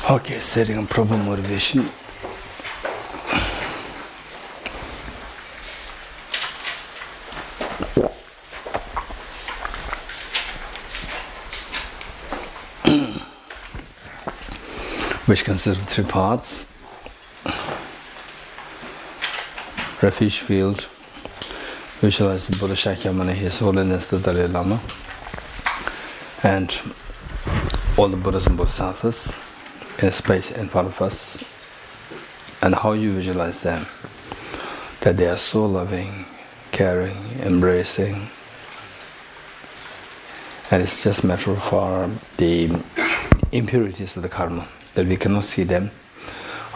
Okay, setting a proper motivation. Which consists of three parts: refuge field, visualize the Buddha Shakyamuni, His Holiness the Dalai Lama, and all the Buddhas and Bodhisattvas in space in front of us, and how you visualize them, that they are so loving, caring, embracing, and it's just a matter of the impurities of the karma, that we cannot see them.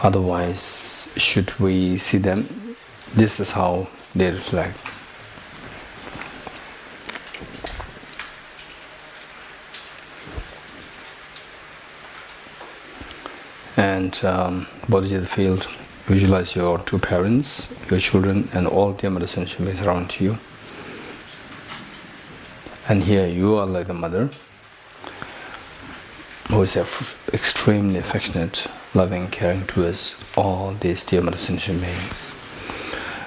Otherwise, should we see them, this is how they reflect. And Bodhicitta field, visualize your two parents, your children, and all the mother sentient beings around you. And here you are like the mother, who is extremely affectionate, loving, caring towards all these dear mother sentient beings.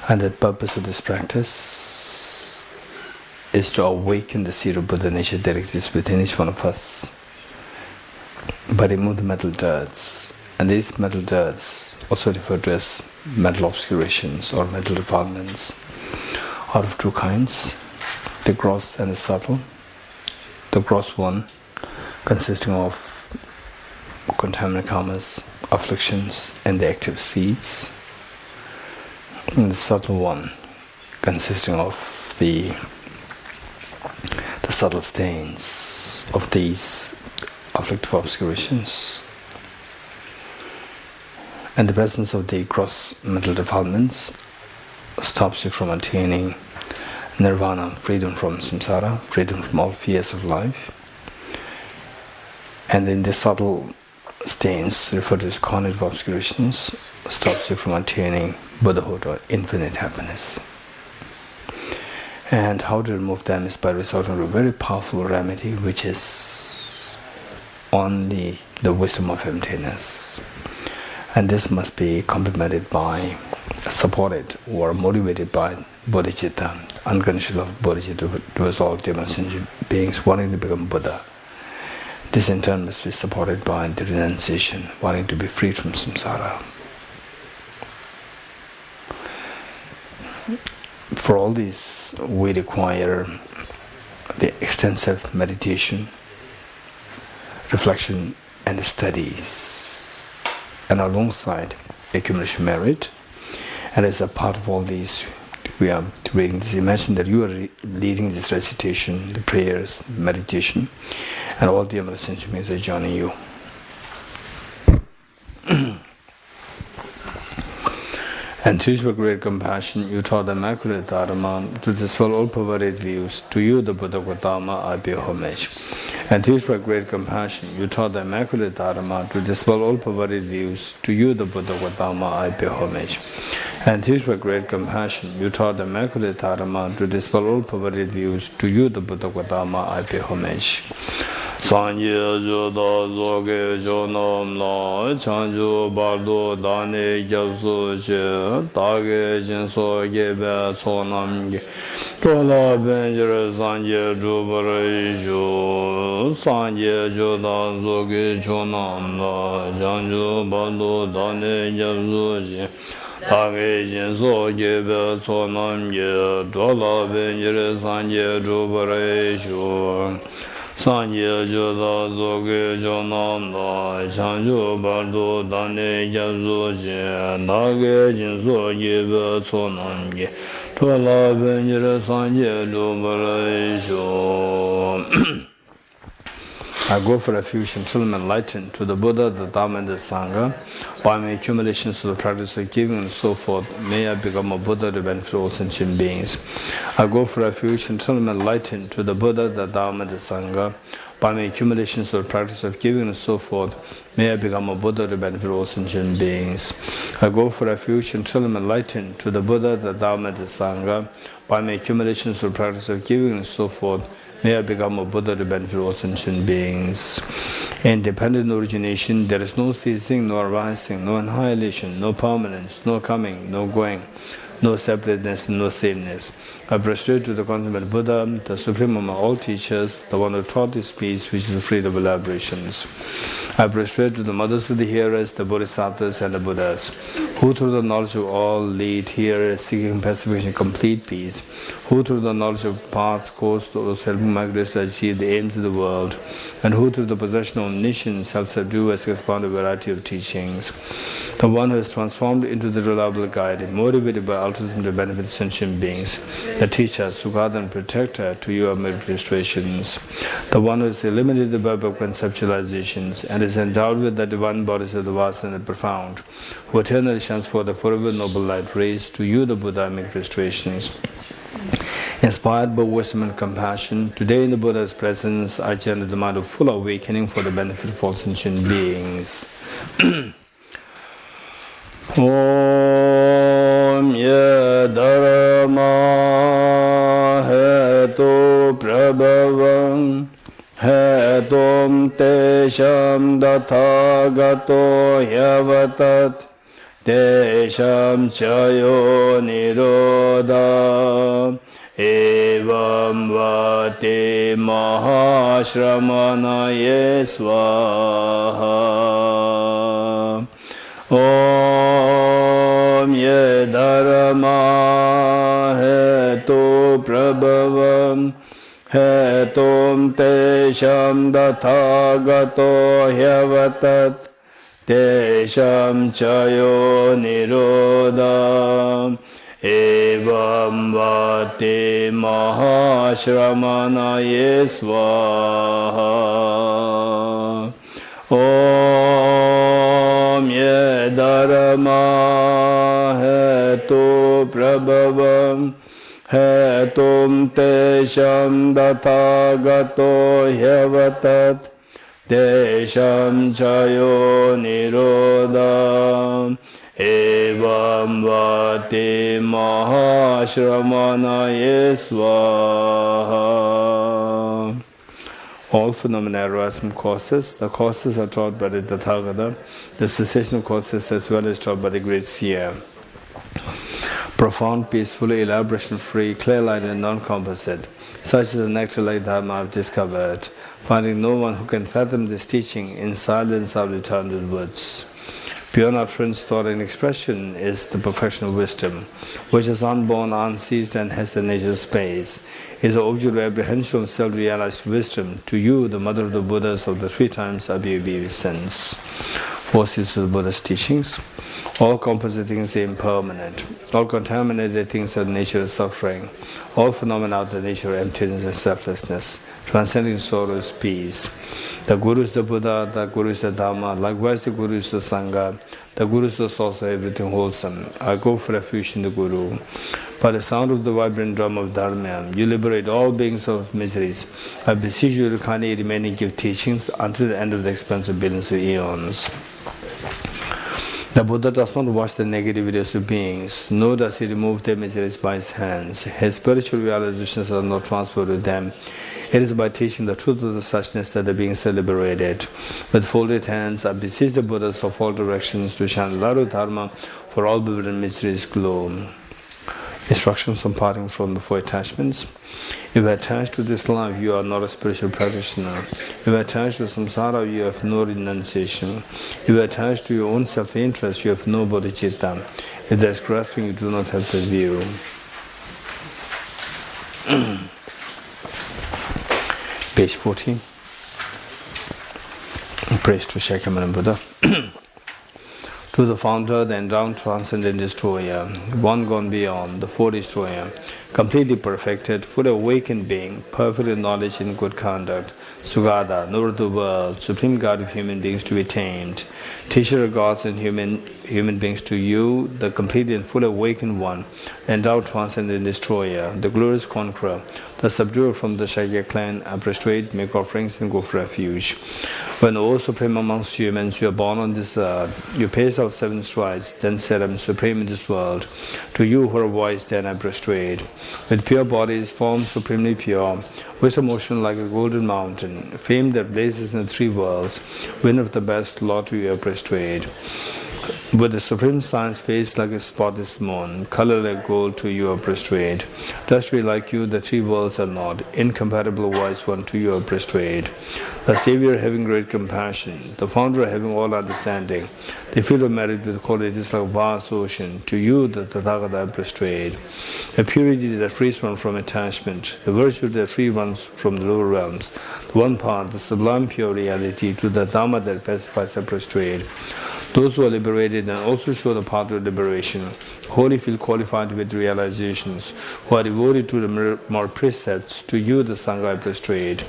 And the purpose of this practice is to awaken the seed of Buddha nature that exists within each one of us, but remove the mental dirts. And these mental dirts, also referred to as mental obscurations or mental defilements, are of two kinds: the gross and the subtle. The gross one consisting of contaminant karmas, afflictions, and the active seeds. And the subtle one consisting of the subtle stains of these afflictive obscurations. And the presence of the gross mental defilements stops you from attaining nirvana, freedom from samsara, freedom from all fears of life. And then the subtle stains, referred to as cognitive obscurations, stops you from attaining Buddhahood or infinite happiness. And how to remove them is by resorting to a very powerful remedy, which is only the wisdom of emptiness. And this must be complemented by, supported or motivated by bodhicitta, unconditional love of bodhicitta towards all human sentient beings wanting to become Buddha. This in turn must be supported by the renunciation, wanting to be freed from samsara. For all these, we require the extensive meditation, reflection, and studies. And alongside accumulation merit, and as a part of all these, we are reading this. Imagine that you are leading this recitation, the prayers, the meditation, and all the other sentient beings are joining you. And to your great compassion, you taught the Immaculate Dharma to dispel all perverted views. To you, the Buddha Gautama, I pay homage. And to your great compassion, you taught the Immaculate Dharma to dispel all perverted views. To you, the Buddha Gautama, I pay homage. And to your great compassion, you taught the Immaculate Dharma to dispel all perverted views. To you, the Buddha Gautama, I pay homage. Sanje joda zoge jonam la chanju bardo dane gyabsu che tage jinso gebe sonam ge tola benjere sanje jubare jo sanje joda zoge jonam la chanju bardo dane gyabsu che tage jinso gebe sonam ge tola benjere sanje jubare jo Sanje joda zoge jonam la chanju bardo dane gyabzu je nage jinso gebe sonam ge tola benjire sanje lubare sho. I go for refuge until I'm enlightened to the Buddha, the Dhamma, and the Sangha. By my accumulations of the practice of giving and so forth, may I become a Buddha to benefit all sentient beings. I go for refuge until I'm enlightened to the Buddha, the Dhamma, and the Sangha. By my accumulations of the practice of giving and so forth, may I become a Buddha to benefit all sentient beings. I go for refuge until I'm enlightened to the Buddha, the Dhamma, and the Sangha. By my accumulations of the practice of giving and so forth, May I become a Buddha to benefit all sentient beings. Independent origination, there is no ceasing, no arising, no annihilation, no permanence, no coming, no going, no separateness, no sameness. I prostrate to the consummate Buddha, the supreme among all teachers, the one who taught this peace, which is free of elaborations. I prostrate to the mothers of the hearers, the bodhisattvas and the Buddhas, who through the knowledge of all lead hearers seeking pacification, complete peace, who through the knowledge of paths, course, those helping migrants to achieve the aims of the world, and who through the possession of omniscience self-subdue has expounded a variety of teachings. The one who is transformed into the reliable guide, motivated by altruism to benefit sentient beings, the teacher, Sugata and protector, to you are my illustrations. The one who is eliminated the web of conceptualizations and is endowed with the divine bodies of the vast and the profound, who eternally shines for the forever noble light rays, to you the Buddha make illustrations. Inspired by wisdom and compassion, today in the Buddha's presence, I chant the mind of full awakening for the benefit of all sentient beings. Om ye dharma hetu prabhavam hetum tesham dathagato yavatat tesham chayo nirodha evam vate mahashramanaye swaha. Om ye dharma hetu prabhavam hetum tesham dathagato hyavatat tesham chayo nirodha evam vate mahashramanaye swaha. Om ye dharma hetu prabhavam hetum tesham dathagato hyavatat tesham chayo nirodha evam vate mahashramanaye swaha. All phenomena arise from causes. The causes are taught by the Tathagata, the cessation of causes as well as taught by the great seer. Profound, peaceful, elaboration-free, clear light and non-composite. Such is the nectar-like Dharma I have discovered, finding no one who can fathom this teaching in silence of eternal woods. Beyond utterance, thought and expression is the perfection of wisdom, which is unborn, unceased, and has the nature of space. Is the object of apprehension of self-realized wisdom. To you, the mother of the Buddhas of the three times Abhyavivi sense. Forces of the Buddha's teachings. All composite things are impermanent. All contaminated things are the nature of suffering. All phenomena are the nature of emptiness and selflessness. Transcending sorrow is peace. The Guru is the Buddha, the Guru is the Dhamma, likewise the Guru is the Sangha. The Guru is the source of everything wholesome. I go for refuge in the Guru. By the sound of the vibrant drum of Dharma, you liberate all beings of miseries. I beseech you to kindly remain and give teachings until the end of the expanse of billions of eons. The Buddha does not watch the negativities of beings, nor does he remove their miseries by his hands. His spiritual realizations are not transferred to them. It is by teaching the truth of the suchness that the beings are liberated. With folded hands, I beseech the Buddhas of all directions to chant light of Dharma for all bewildered miseries glow. Instructions on parting from the four attachments. If you are attached to this life, you are not a spiritual practitioner. If you are attached to samsara, you have no renunciation. If you are attached to your own self-interest, you have no bodhicitta. If there is grasping, you do not have the view. Page 14. Praise to Shakyamuni Buddha. To the founder, the endowed, transcendent destroyer, one gone beyond, the four destroyer, completely perfected, fully awakened being, perfect in knowledge and good conduct, Sugata, knower of the world, supreme God of human beings to be tamed, teacher of gods and human beings to you, the complete and fully awakened one, the endowed, transcendent destroyer, the glorious conqueror, the subduer from the Shakya clan, I prostrate, make offerings and go for refuge. When, O Supreme amongst humans, you are born on this earth, you pace out 7 strides, then said, I am supreme in this world. To you who are wise, then I prostrate. With pure bodies, form supremely pure, with a motion like a golden mountain, fame that blazes in the 3 worlds, winner of the best, Lord, to you I prostrate. With the supreme science face like a spotless moon, color like gold, to you are prostrate. Dusty like you, the 3 worlds are not, incompatible wise one, to you are prostrate. The Savior having great compassion, the Founder having all understanding, the field of merit with qualities like vast ocean, to you the Tathagata prostrate. The purity that frees one from attachment, the virtue that frees one from the lower realms, the one path, the sublime pure reality, to the Dhamma that pacifies and prostrate. Those who are liberated and also show the path to liberation, wholly feel qualified with realizations, who are devoted to the more precepts, to you the Sangha I prostrate.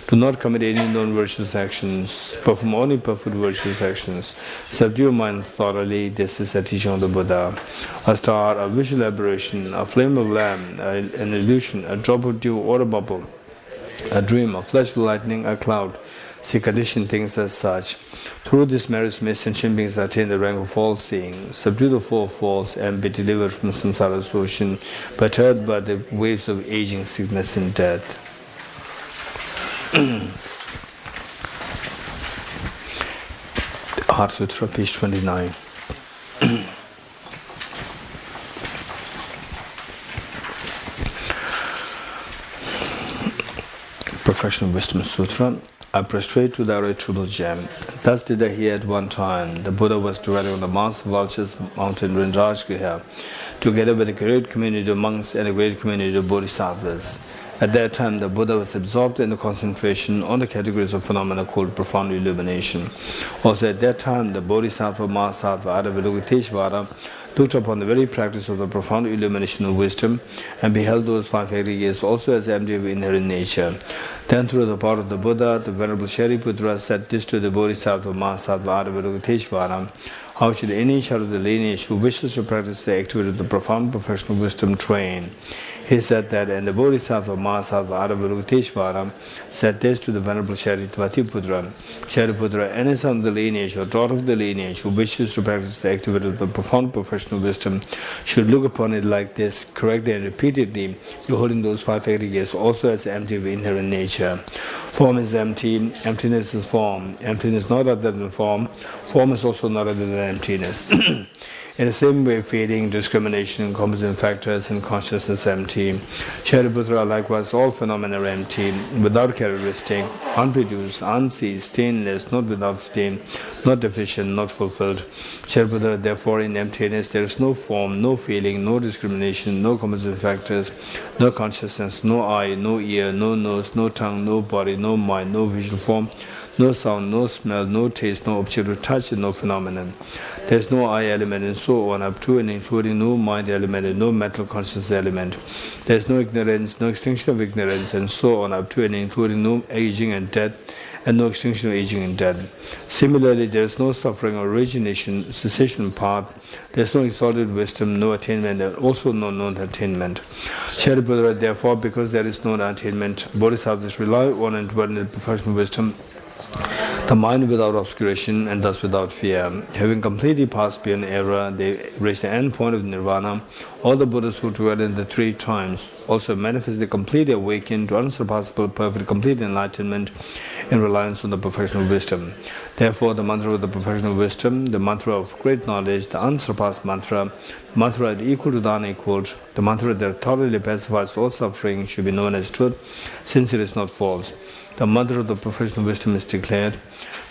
Do not commit any non-virtuous actions, perform only perfect virtuous actions, subdue your mind thoroughly, this is the teaching of the Buddha. A star, a visual aberration, a flame of lamp, an illusion, a drop of dew or a bubble, a dream, a flash of lightning, a cloud, see conditioned things as such. Through this merits may sentient beings attain the rank of all seeing, subdue the 4 faults, and be delivered from samsara's ocean, perturbed by the waves of aging, sickness, and death. Heart Sutra, page 29. Professional Wisdom Sutra. I prostrate to the irretrievable gem. Thus did I hear at one time. The Buddha was dwelling on the Mount of Vultures mountain Rindrajgriha, together with a great community of monks and a great community of bodhisattvas. At that time, the Buddha was absorbed in the concentration on the categories of phenomena called profound illumination. Also at that time, the Bodhisattva, Mahasattva, Avalokiteshvara looked upon the very practice of the profound illumination of wisdom and beheld those 5 aggregates also as empty of inherent nature. Then through the power of the Buddha, the Venerable Shariputra said this to the Bodhisattva, Mahasattva, Avalokiteshvara: how should any child of the lineage who wishes to practice the activity of the profound professional wisdom train? He said that, and the Bodhisattva, Mahasattva, Avalokiteshvara said this to the Venerable Shariputra: Shariputra, any son of the lineage or daughter of the lineage who wishes to practice the activity of the profound professional wisdom should look upon it like this, correctly and repeatedly, beholding those 5 aggregates also as empty of inherent nature. Form is empty, emptiness is form. Emptiness not other than form is also not other than emptiness. In the same way, fading, discrimination, composite factors, and consciousness empty. Shariputra, likewise, all phenomena are empty, without characteristic, unproduced, unseen, stainless, not without stain, not deficient, not fulfilled. Shariputra, therefore, in emptiness there is no form, no feeling, no discrimination, no composite factors, no consciousness, no eye, no ear, no nose, no tongue, no body, no mind, no visual form, no sound, no smell, no taste, no object of touch, and no phenomenon. There is no I element, and so on, up to and including no mind element and no mental consciousness element. There is no ignorance, no extinction of ignorance, and so on, up to and including no aging and death, and no extinction of aging and death. Similarly, there is no suffering or origination, cessation path. There is no exalted wisdom, no attainment, and also no non-attainment. Shariputra, therefore, because there is no attainment, bodhisattvas rely on and dwell in the professional wisdom, the mind without obscuration and thus without fear. Having completely passed beyond error, they reach the end point of nirvana. All the Buddhas who dwell in the 3 times also manifest the completely awakened to unsurpassable, perfect, complete enlightenment in reliance on the professional wisdom. Therefore, the mantra of the professional wisdom, the mantra of great knowledge, the unsurpassed mantra, the mantra equal to the unequaled, the mantra that thoroughly pacifies all suffering should be known as truth, since it is not false. The mantra of the professional wisdom is declared: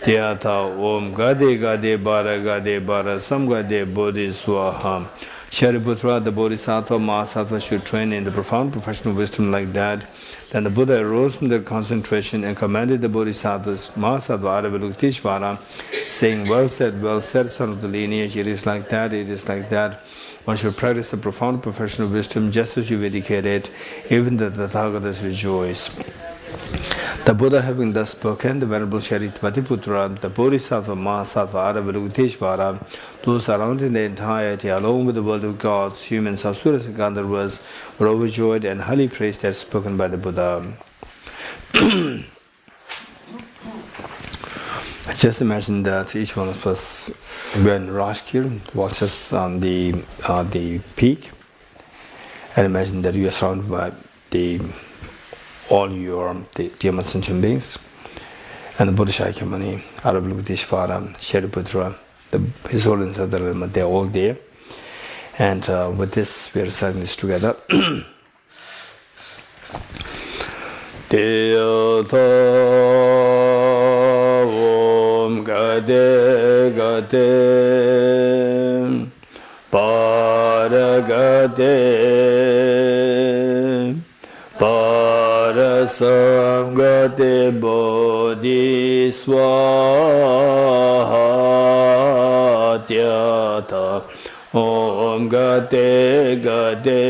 Dhyata Om Gade Gade Bara Sam Gade Bodhi Swaha. Shariputra, the Bodhisattva, Mahasattva should train in the profound professional wisdom like that. Then the Buddha arose from their concentration and commanded the Bodhisattvas, Mahasattva, Avalokiteshvara, saying, well said, son of the lineage, it is like that, it is like that. One should practice the profound professional wisdom just as you indicated, even the Tathagatas rejoice. The Buddha having thus spoken, the Venerable Shariputra, the Bodhisattva, Mahasattva, Avalokiteshvara, those surrounding the entirety, along with the world of gods, humans, asuras, and gandharvas, were overjoyed and highly praised as spoken by the Buddha. Just imagine that each one of us, when Rashkir watches on the peak, and imagine that you are surrounded by all your dear sentient beings, and the Buddha Shakyamuni, Arabalukadeshvara, Shariputra, His Holiness Adalama, they're all there. And with this, we are reciting this together. Gade gade paragade parasamgade bodhiswahatyata om gade gade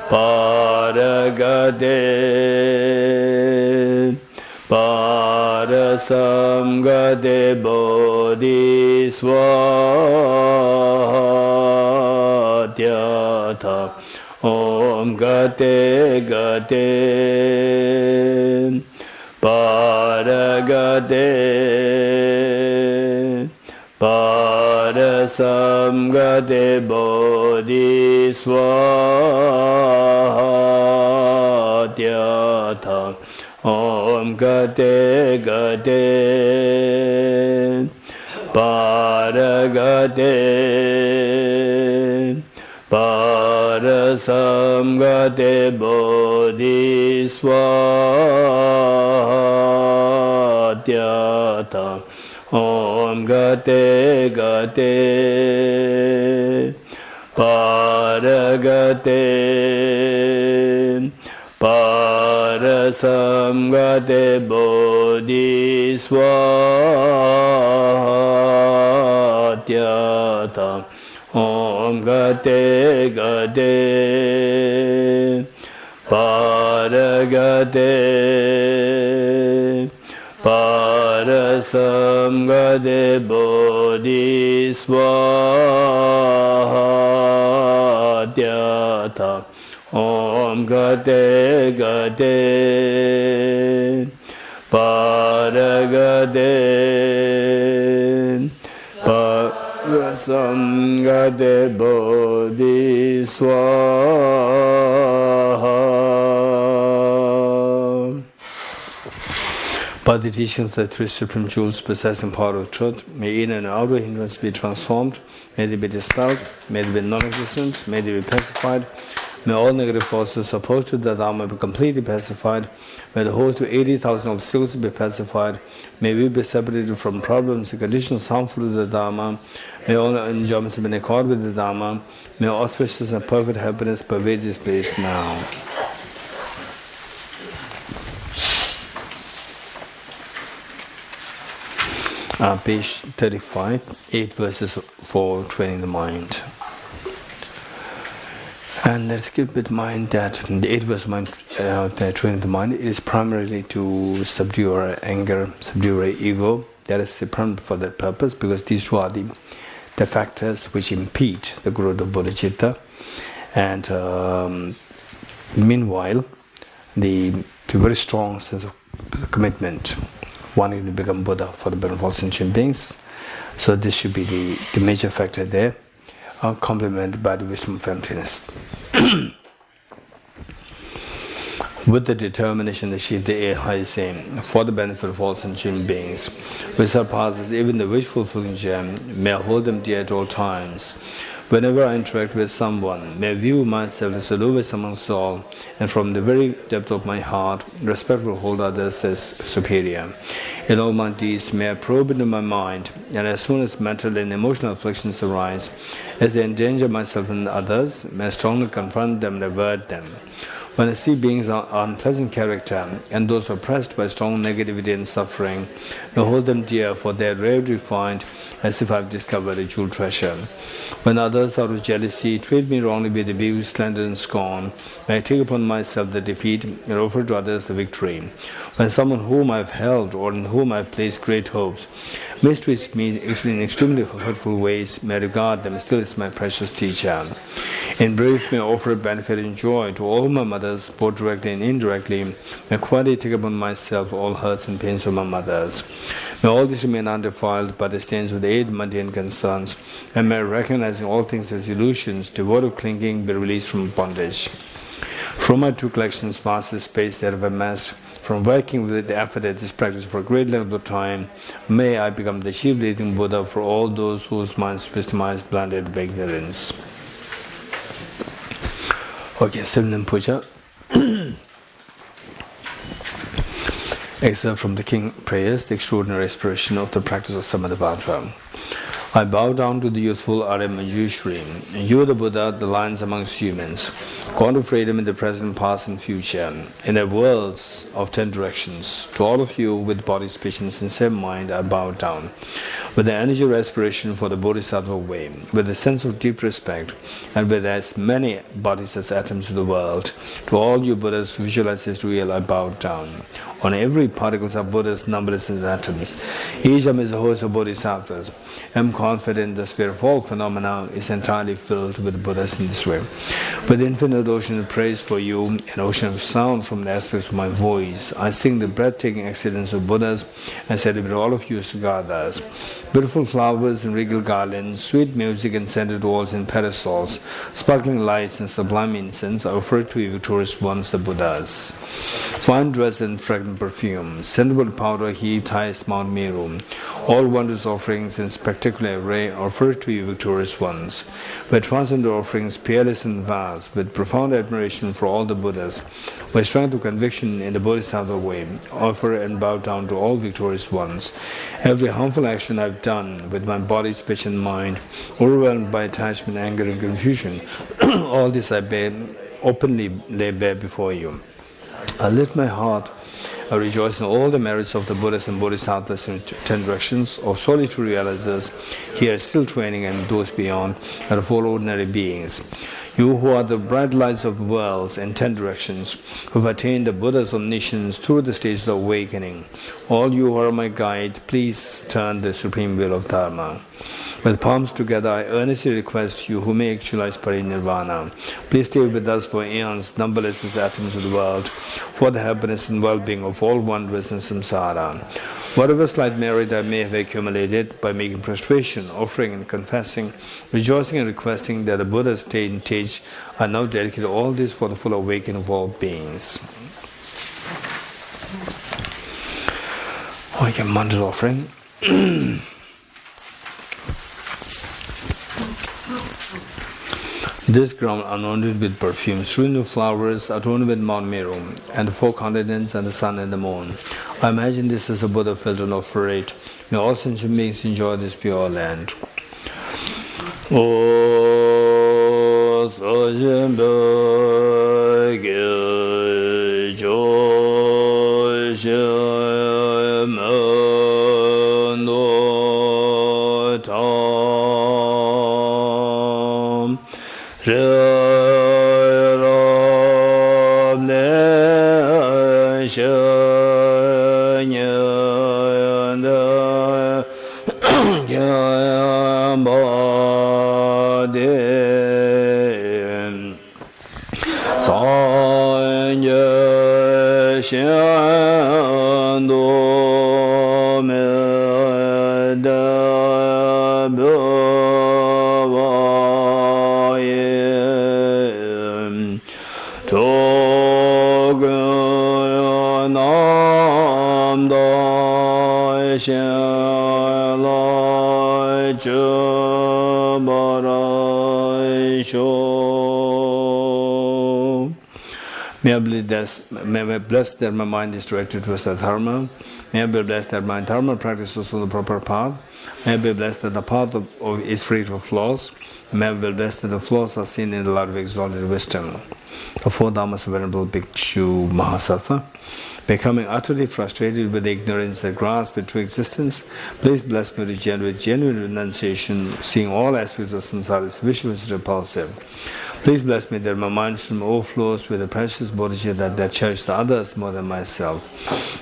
paragade Parasamgade bodhiswatyata om gate gate paragate parasamgade bodhiswatyata om gate gate paragate parasamgate bodhiswatyata om gate gate paragate parasamgate bodhiswatyata om gate gate paragate parasamgate bodhiswatyata om gate gate paragate parasamgate bodhiswaha. By the teachings of the three supreme jewels possessing power of truth, may inner and outer hindrance be transformed, may they be dispelled, may they be non-existent, may they be pacified. May all negative forces opposed to the Dharma be completely pacified. May the host of 80,000 obstacles be pacified. May we be separated from problems and conditions harmful to the Dharma. May all enjoyments be in accord with the Dharma. May auspicious and perfect happiness pervade this place now. Page 35, 8 verses for training the mind. And let's keep in mind that the 8 verse mind training the mind is primarily to subdue our anger, subdue our ego. That is the primary for that purpose, because these two are the factors which impede the growth of bodhicitta. And meanwhile, the very strong sense of commitment, wanting to become Buddha for the benefit of all sentient beings. So this should be the major factor there, complemented by the wisdom of emptiness. With the determination to achieve the highest aim for the benefit of all sentient beings, which surpasses even the wish-fulfilling gem, may I hold them dear at all times. Whenever I interact with someone, may I view myself as the lowest amongst all, and from the very depth of my heart, respectfully hold others as superior. In all my deeds, may I probe into my mind, and as soon as mental and emotional afflictions arise, as they endanger myself and others, may I strongly confront them and avert them. When I see beings of unpleasant character and those oppressed by strong negativity and suffering, may I hold them dear, for they are rarely refined, as if I have discovered a jewel treasure. When others out of jealousy treat me wrongly with abuse, slander and scorn, may I take upon myself the defeat and offer to others the victory. When someone whom I have held or in whom I have placed great hopes, mistreats me in extremely hurtful ways, may regard them still as my precious teacher. In brief, may I offer benefit and joy to all my mothers, both directly and indirectly. May quietly take upon myself all hurts and pains of my mothers. May all this remain undefiled by the stains of the eight mundane concerns, and may recognizing all things as illusions, devoid of clinging, be released from bondage. From my two collections, vast the space that I've amassed, from working with the effort at this practice for a great length of time, may I become the chief leading Buddha for all those whose minds wisdomized blinded by ignorance. Okay, Simnan Puja. Excerpt from the King Prayers, the extraordinary expression of the practice of Samadhi. I bow down to the youthful Arya Manjushri. You, the Buddha, the lions amongst humans, God of freedom in the present, past, and future, in the worlds of 10 directions. To all of you, with body, speech, and sincere mind, I bow down. With the energy of aspiration for the Bodhisattva way, with a sense of deep respect, and with as many bodies as atoms of the world, to all you Buddhas who visualize as real, I bow down. On every particle of Buddhas, numberless as atoms, each of them is a host of Bodhisattvas. I am confident the sphere of all phenomena is entirely filled with Buddhas in this way. With infinite ocean of praise for you, an ocean of sound from the aspects of my voice, I sing the breathtaking excellence of Buddhas and celebrate all of you Sugathas. Beautiful flowers and regal garlands, sweet music and scented walls and parasols, sparkling lights and sublime incense, I offer to you victorious ones, the Buddhas. Fine dress and fragrant perfume, sandalwood powder heaped highest Mount Meru, all wondrous offerings in spectacular array, offer to you victorious ones. With transcendent offerings, peerless and vast, with profound admiration for all the Buddhas, with strength of conviction in the Bodhisattva way, offer and bow down to all victorious ones. Every harmful action I've done with my body, speech, and mind, overwhelmed by attachment, anger, and confusion, all this I openly lay bare before you. I lift my heart, I rejoice in all the merits of the Buddhas and Bodhisattvas in 10 directions, of solitary realizers here still training, and those beyond, and of all ordinary beings. You who are the bright lights of worlds in 10 directions, who have attained the Buddha's omniscience through the stages of awakening, all you who are my guide, please turn the supreme will of Dharma. With palms together, I earnestly request you who may actualize parinirvana, please stay with us for aeons, numberless as atoms of the world, for the happiness and well-being of all wanderers in samsara. Whatever slight merit I may have accumulated by making prostration, offering and confessing, rejoicing and requesting that the Buddha's state and teach, I now dedicate all this for the full awakening of all beings. Okay, mantra offering. This ground anointed with perfume, strewn with flowers, adorned with Mount Meru, and the 4 continents and the sun and the moon. I imagine this as a Buddha filled and offer it. May all sentient beings enjoy this pure land. May I be blessed that my mind is directed towards the Dharma. May I be blessed that my Dharma practices on the proper path. May I be blessed that the path is free from flaws. May I be blessed that the flaws are seen in the light of exalted wisdom. the four Dhammas of Venerable Bhikshu Mahasattva. Becoming utterly frustrated with the ignorance that grasps into existence, please bless me to generate genuine renunciation, seeing all aspects of samsara as vicious and repulsive. Please bless me that my mind stream overflows with the precious bodhicitta that cherishes others more than myself.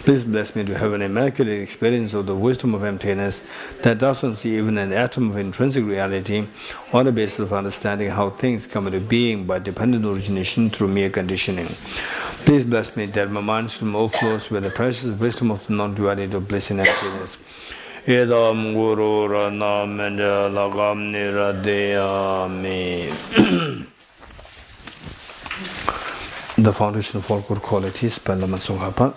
Please bless me to have an immaculate experience of the wisdom of emptiness that does not see even an atom of intrinsic reality on the basis of understanding how things come into being by dependent origination through mere conditioning. Please bless me that my mind stream overflows with the precious wisdom of the non-duality of bliss and emptiness. Edam Guru Rana Menda Lagam Niradeyami. The foundation of all good qualities, Palamasungapa.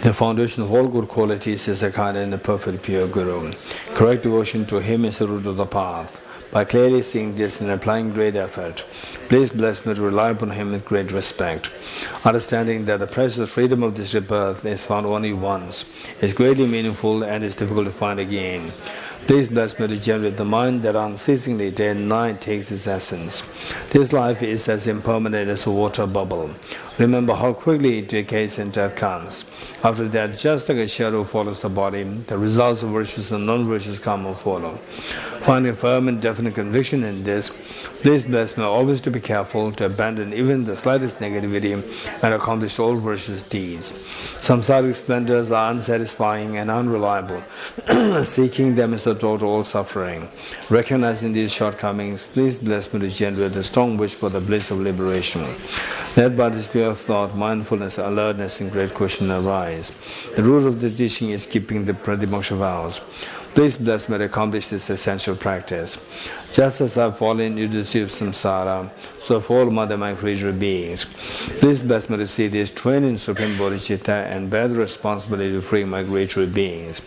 The foundation of all good qualities is a kind and a perfect pure Guru. Correct devotion to him is the root of the path. By clearly seeing this and applying great effort, please bless me to rely upon him with great respect. Understanding that the precious freedom of this rebirth is found only once, is greatly meaningful and is difficult to find again. Please bless me to generate the mind that unceasingly day and night takes its essence. This life is as impermanent as a water bubble. Remember how quickly it decays and death comes. After that, just like a shadow follows the body, the results of virtues and non-virtues come and follow. Finding firm and definite conviction in this, please bless me always to be careful to abandon even the slightest negativity and accomplish all virtuous deeds. Samsaric splendors are unsatisfying and unreliable. Seeking them is the door to all suffering. Recognizing these shortcomings, please bless me to generate a strong wish for the bliss of liberation. Led by this pure thought, mindfulness, alertness, and great caution arise. The root of the teaching is keeping the pratimoksha vows. Please bless me to accomplish this essential practice. Just as I have fallen into the sea of samsara, so fall Mother my creature beings. Please bless me to see this trained in Supreme Bodhicitta and bear the responsibility to free my creature beings.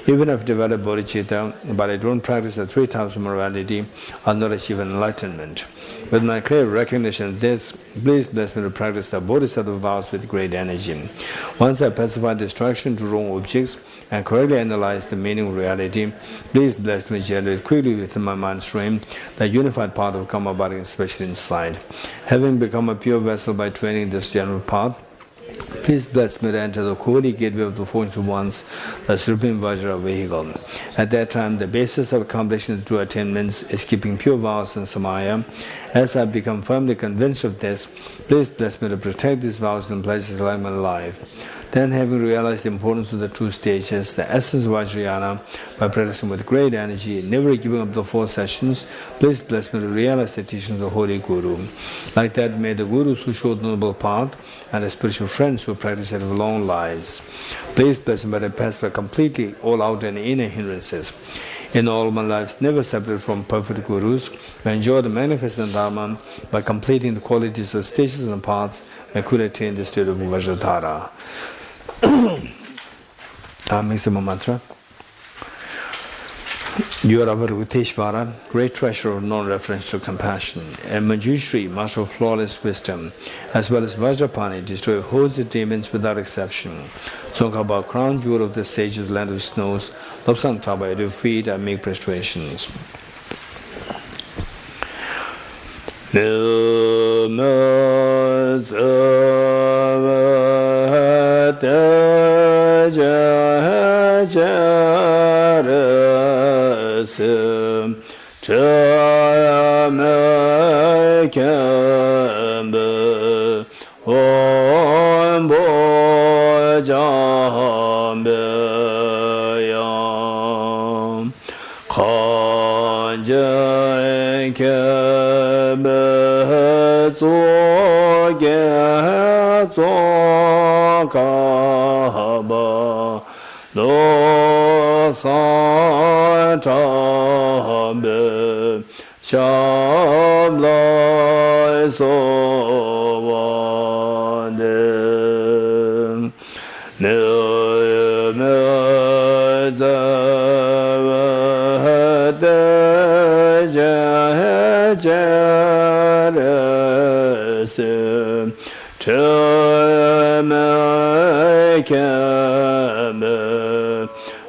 Even if I develop bodhicitta, but I don't practice the three types of morality, I'll not achieve enlightenment. With my clear recognition of this, please bless me to practice the bodhisattva vows with great energy. Once I pacify distraction to wrong objects and correctly analyze the meaning of reality, please bless me to generate quickly within my mind stream the unified path of karma body, especially inside. Having become a pure vessel by training this general path, please bless me to enter the holy gateway of the fortunate ones, the Supreme Vajra vehicle. At that time, the basis of accomplishing the true attainments is keeping pure vows and samaya. As I become firmly convinced of this, please bless me to protect these vows and pledges like my life. Then, having realized the importance of the two stages, the essence of Vajrayana, by practicing with great energy, never giving up the 4 sessions, please bless me to realize the teachings of Holy Guru. Like that, may the Gurus who showed the noble path and the spiritual friends who practice it have long lives. Please bless me to pass by completely all outer and inner hindrances. In all my lives, never separate from perfect Gurus, I enjoy the manifested Dharma by completing the qualities of stages and paths, I could attain the state of Vajradhara. Maximum mantra. You are Avaruteshvara, great treasure of non-referential compassion, and Manjushri, master of flawless wisdom, as well as Vajrapani, destroy hosts of demons without exception. Tsongkhapa, crown jewel of the sages, land of snows, Lobsang Taba, at your feet I make prostrations.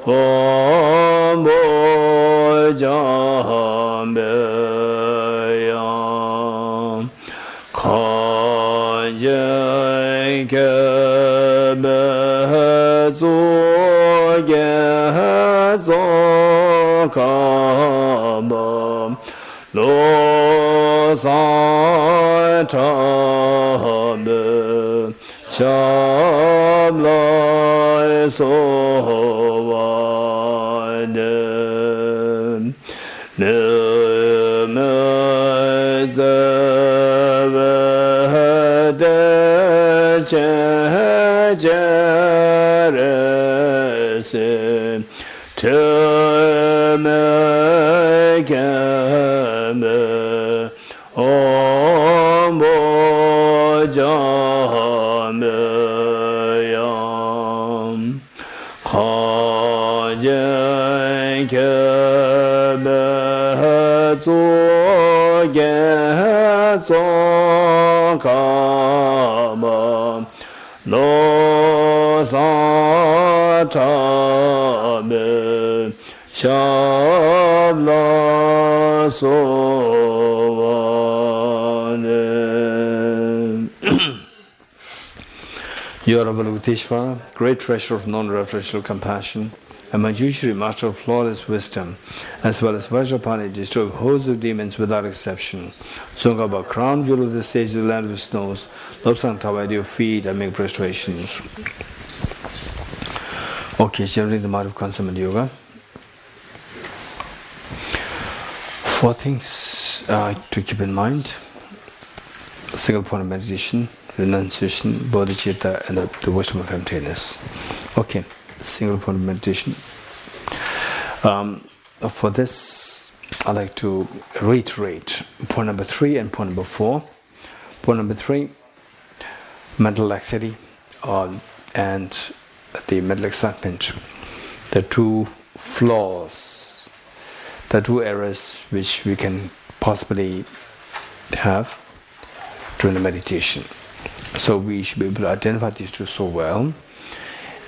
Om Bo Jam Khajen kebe zu ye zo kaba lo sa ta me sham lai so wa ne ne me ze ve de che je re se te me ke me om bo ja me yam Khajen kebe zu ye zo kaba lo sa ta me shab la so wa ne. Your Avalokiteshvara, great treasure of non-referential compassion, and Manjushri, master of flawless wisdom, as well as Vajrapani, destroy hordes of demons without exception. Sungaba, crown jewel of the stage of the land with snows, Lobsang Tawa at your feet and make prostrations. Okay, generally the mode of consummate yoga. 4 things to keep in mind. Single point of meditation, renunciation, bodhicitta, and the wisdom of emptiness. Okay, single point of meditation. For this, I'd like to reiterate point number 3 and point number 4. Point number 3, mental laxity and the mental excitement, the 2 flaws, the 2 errors which we can possibly have during the meditation. So we should be able to identify these 2 so well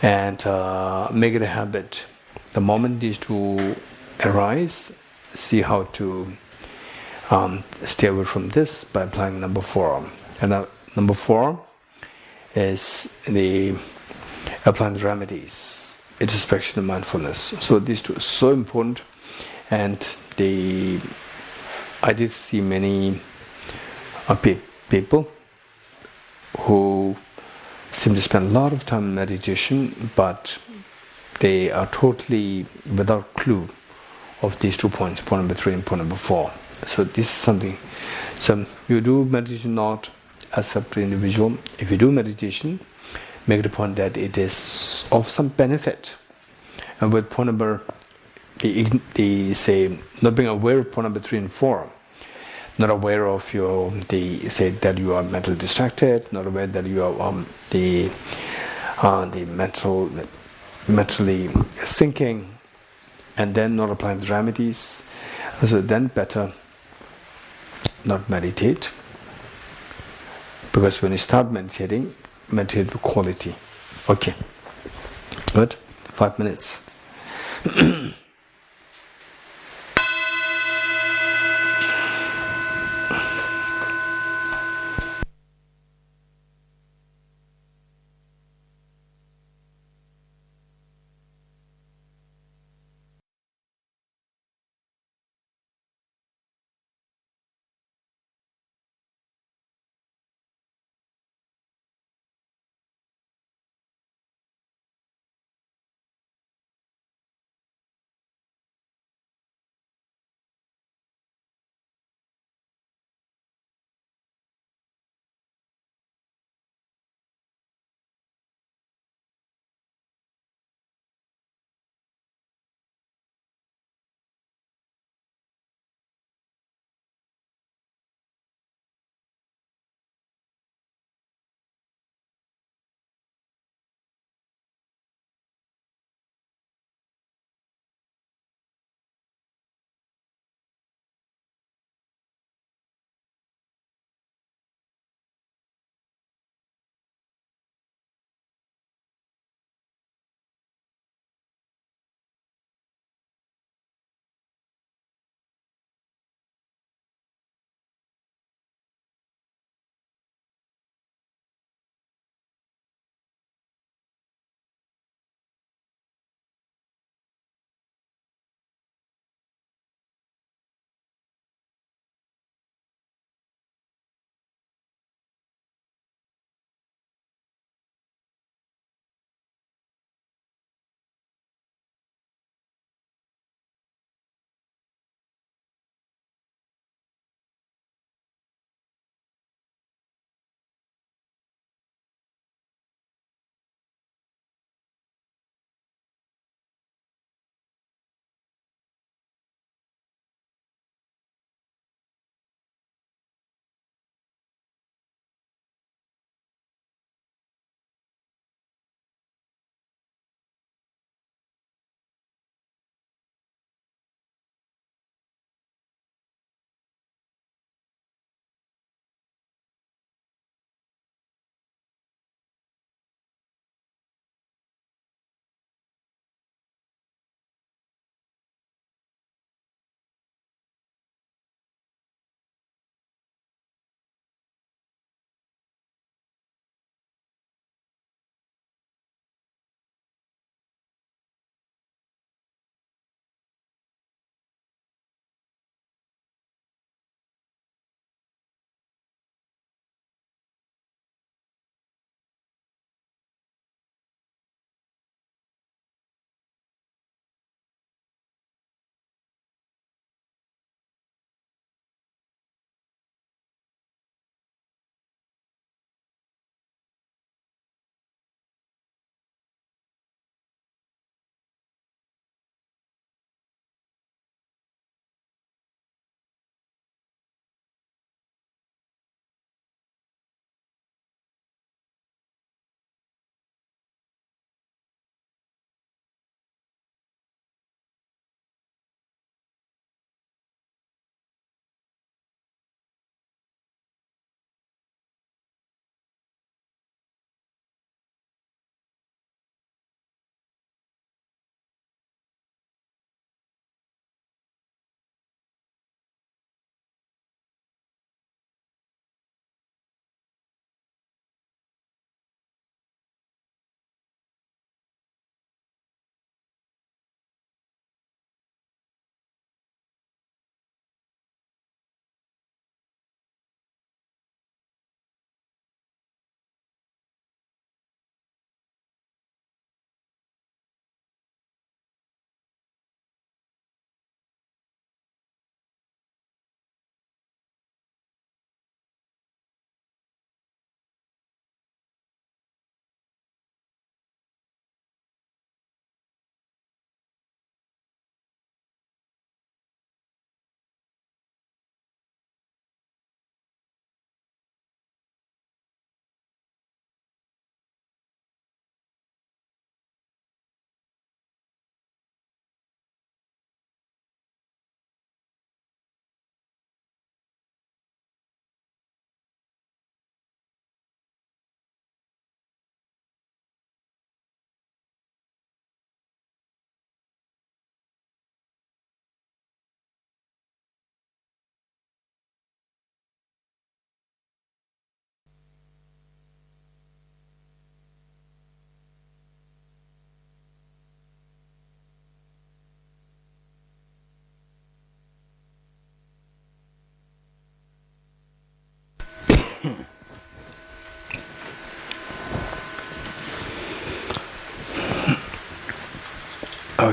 and make it a habit. The moment these 2 arise, see how to stay away from this by applying number 4. And number 4 is the applying the remedies, introspection and mindfulness. So these 2 are so important, and I did see many people who seem to spend a lot of time in meditation, but they are totally without clue of these 2 points, point number 3 and point number 4. So this is something. So you do meditation not as a separate individual. If you do meditation, make the point that it is of some benefit. And with point number, say, not being aware of point number 3 and 4, not aware of say that you are mentally distracted, not aware that you are mentally sinking, and then not applying the remedies. So then better not meditate, because when you start meditating, meditate with quality. Okay, good. 5 minutes.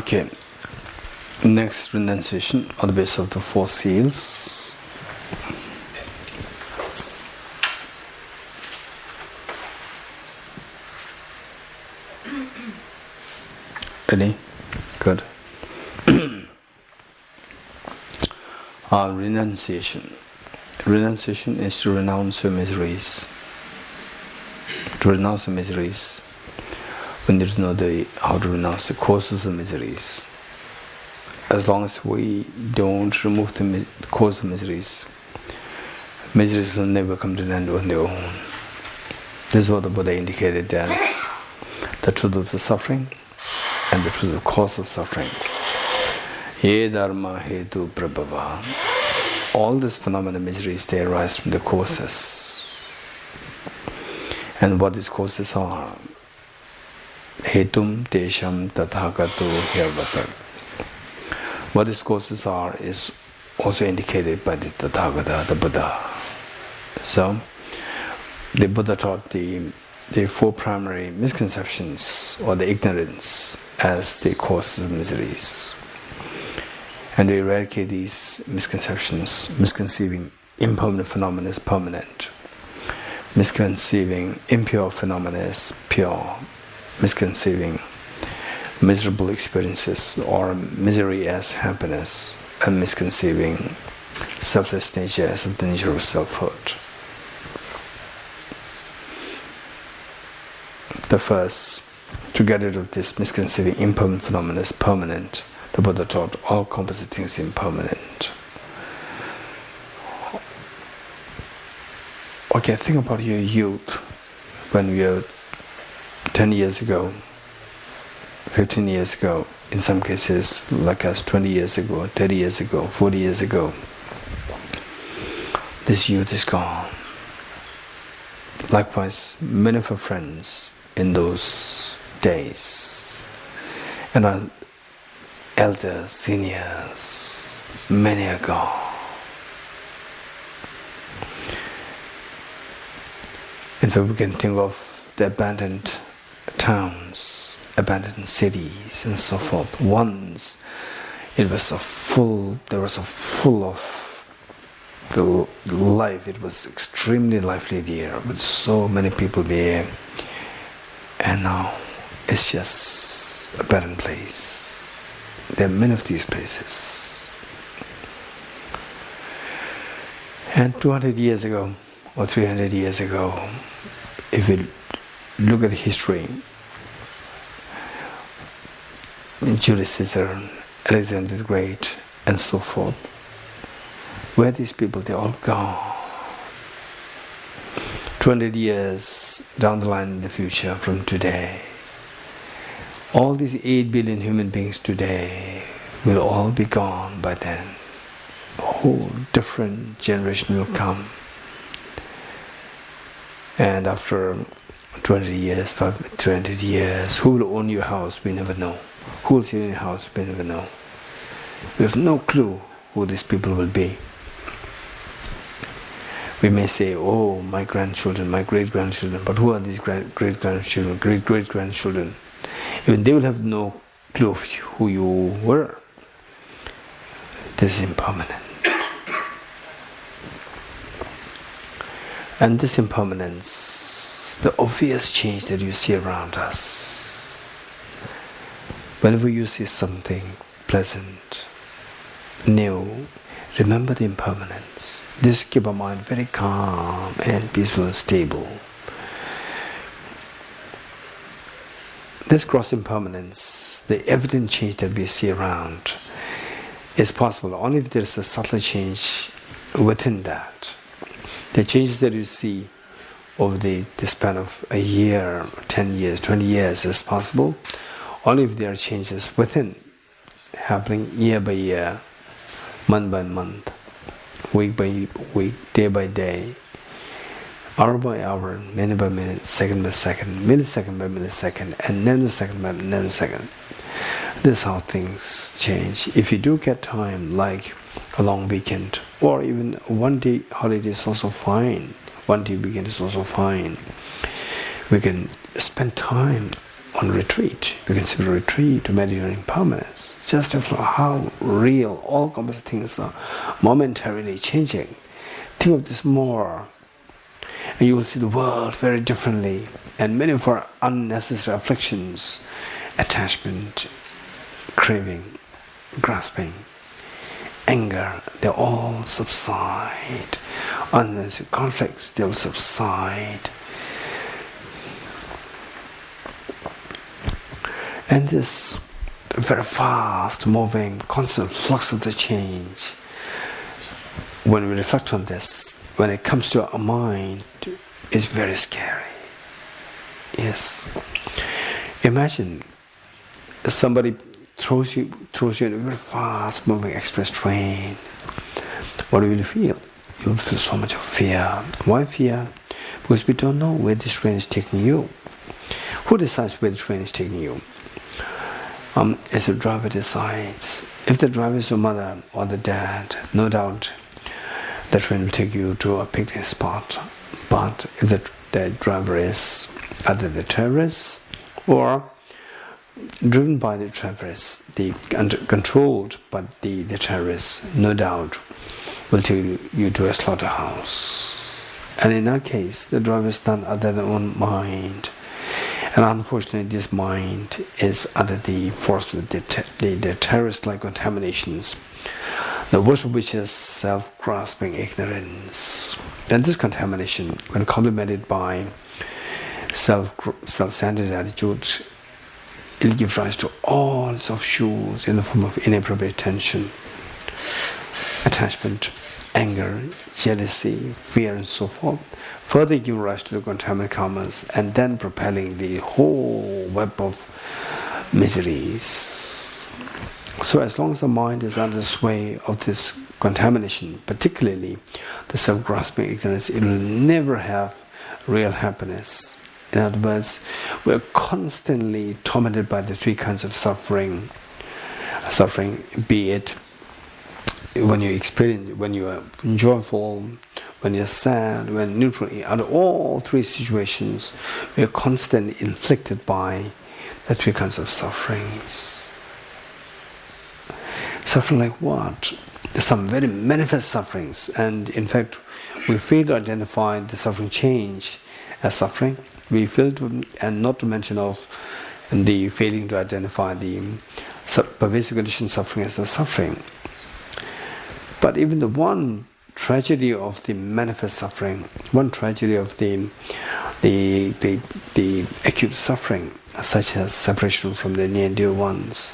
Okay. Next renunciation on the basis of the 4 seals. Ready? Good. Renunciation. Renunciation is to renounce your miseries. To renounce the miseries. We need to know how to renounce the causes of miseries. As long as we don't remove the cause of miseries, miseries will never come to an end on their own. This is what the Buddha indicated as the truth of the suffering and the truth of the cause of suffering. Ye dharma hetu prabhava. All these phenomena of miseries, they arise from the causes. And what these causes are? Hetum tesham tathagato hyavata. What these causes are is also indicated by the Tathagata, the Buddha. So, the Buddha taught the 4 primary misconceptions or the ignorance as the causes of miseries. And we eradicate these misconceptions, misconceiving impermanent phenomena as permanent, misconceiving impure phenomena as pure, misconceiving miserable experiences or misery as happiness, and misconceiving selfless nature as of the nature of selfhood. The first, to get rid of this misconceiving impermanent phenomena as permanent, the Buddha taught all composite things impermanent. Okay, think about your youth when we were 10 years ago, 15 years ago, in some cases like us 20 years ago, 30 years ago, 40 years ago. This youth is gone. Likewise, many of our friends in those days, and our elders, seniors, many are gone. In fact, we can think of the abandoned towns, abandoned cities, and so forth. Once there was a full of the life. It was extremely lively there, with so many people there. And now it's just a barren place. There are many of these places. And 200 years ago or 300 years ago, if we look at the history, Julius Caesar, Alexander the Great, and so forth, where are these people? They're all gone. 200 years down the line in the future from today, all these 8 billion human beings today will all be gone by then. A whole different generation will come. And after 200 years, 300 years, who will own your house? We never know. Who will see in your house? We never know. We have no clue who these people will be. We may say, oh, my grandchildren, my great-grandchildren, but who are these great-grandchildren, great-great-grandchildren? Even they will have no clue of who you were. This is impermanent. And this impermanence, the obvious change that you see around us, whenever you see something pleasant, new, remember the impermanence. This keep our mind very calm and peaceful and stable. This gross impermanence, the evident change that we see around, is possible only if there is a subtle change within that. The changes that you see over the span of a year, 10 years, 20 years is possible only if there are changes within, happening year by year, month by month, week by week, day by day, hour by hour, minute by minute, second by second, millisecond by millisecond, and nanosecond by nanosecond. This is how things change. If you do get time, like a long weekend, or even one day holiday is also fine. One day weekend is also fine. We can spend time on retreat. You consider retreat to meditate on impermanence. Just after how real all composite things are momentarily changing. Think of this more, and you will see the world very differently. And many of our unnecessary afflictions, attachment, craving, grasping, anger, they all subside. Unnecessary conflicts, they will subside. And this very fast moving, constant flux of the change, when we reflect on this, when it comes to our mind, is very scary. Yes. Imagine somebody throws you in a very fast moving express train. What will you feel? You will feel so much of fear. Why fear? Because we don't know where this train is taking you. Who decides where the train is taking you? As the driver decides. If the driver is your mother or the dad, no doubt the train will take you to a picnic spot. But if the driver is either the terrorists or driven by the terrorists, controlled by the terrorists, no doubt will take you to a slaughterhouse. And in that case, the driver is none other than own mind. And unfortunately, this mind is under the force of the terrorist-like contaminations, the worst of which is self-grasping ignorance. And this contamination, when complemented by self-centered attitude, it will give rise to all sorts of issues in the form of inappropriate tension, attachment, anger, jealousy, fear, and so forth, further giving rise to the contaminant karmas, and then propelling the whole web of miseries. So as long as the mind is under the sway of this contamination, particularly the self-grasping ignorance, it will never have real happiness. In other words, we are constantly tormented by the three kinds of suffering. Suffering, be it when you are joyful, when you're sad, when neutral. Under all three situations, we are constantly inflicted by the three kinds of sufferings. Suffering like what? Some very manifest sufferings, and in fact, we fail to identify the suffering change as suffering. We fail to, and not to mention of the failing to identify the pervasive condition suffering as a suffering. But even the one tragedy of the manifest suffering, one tragedy of the acute suffering, such as separation from the near and dear ones,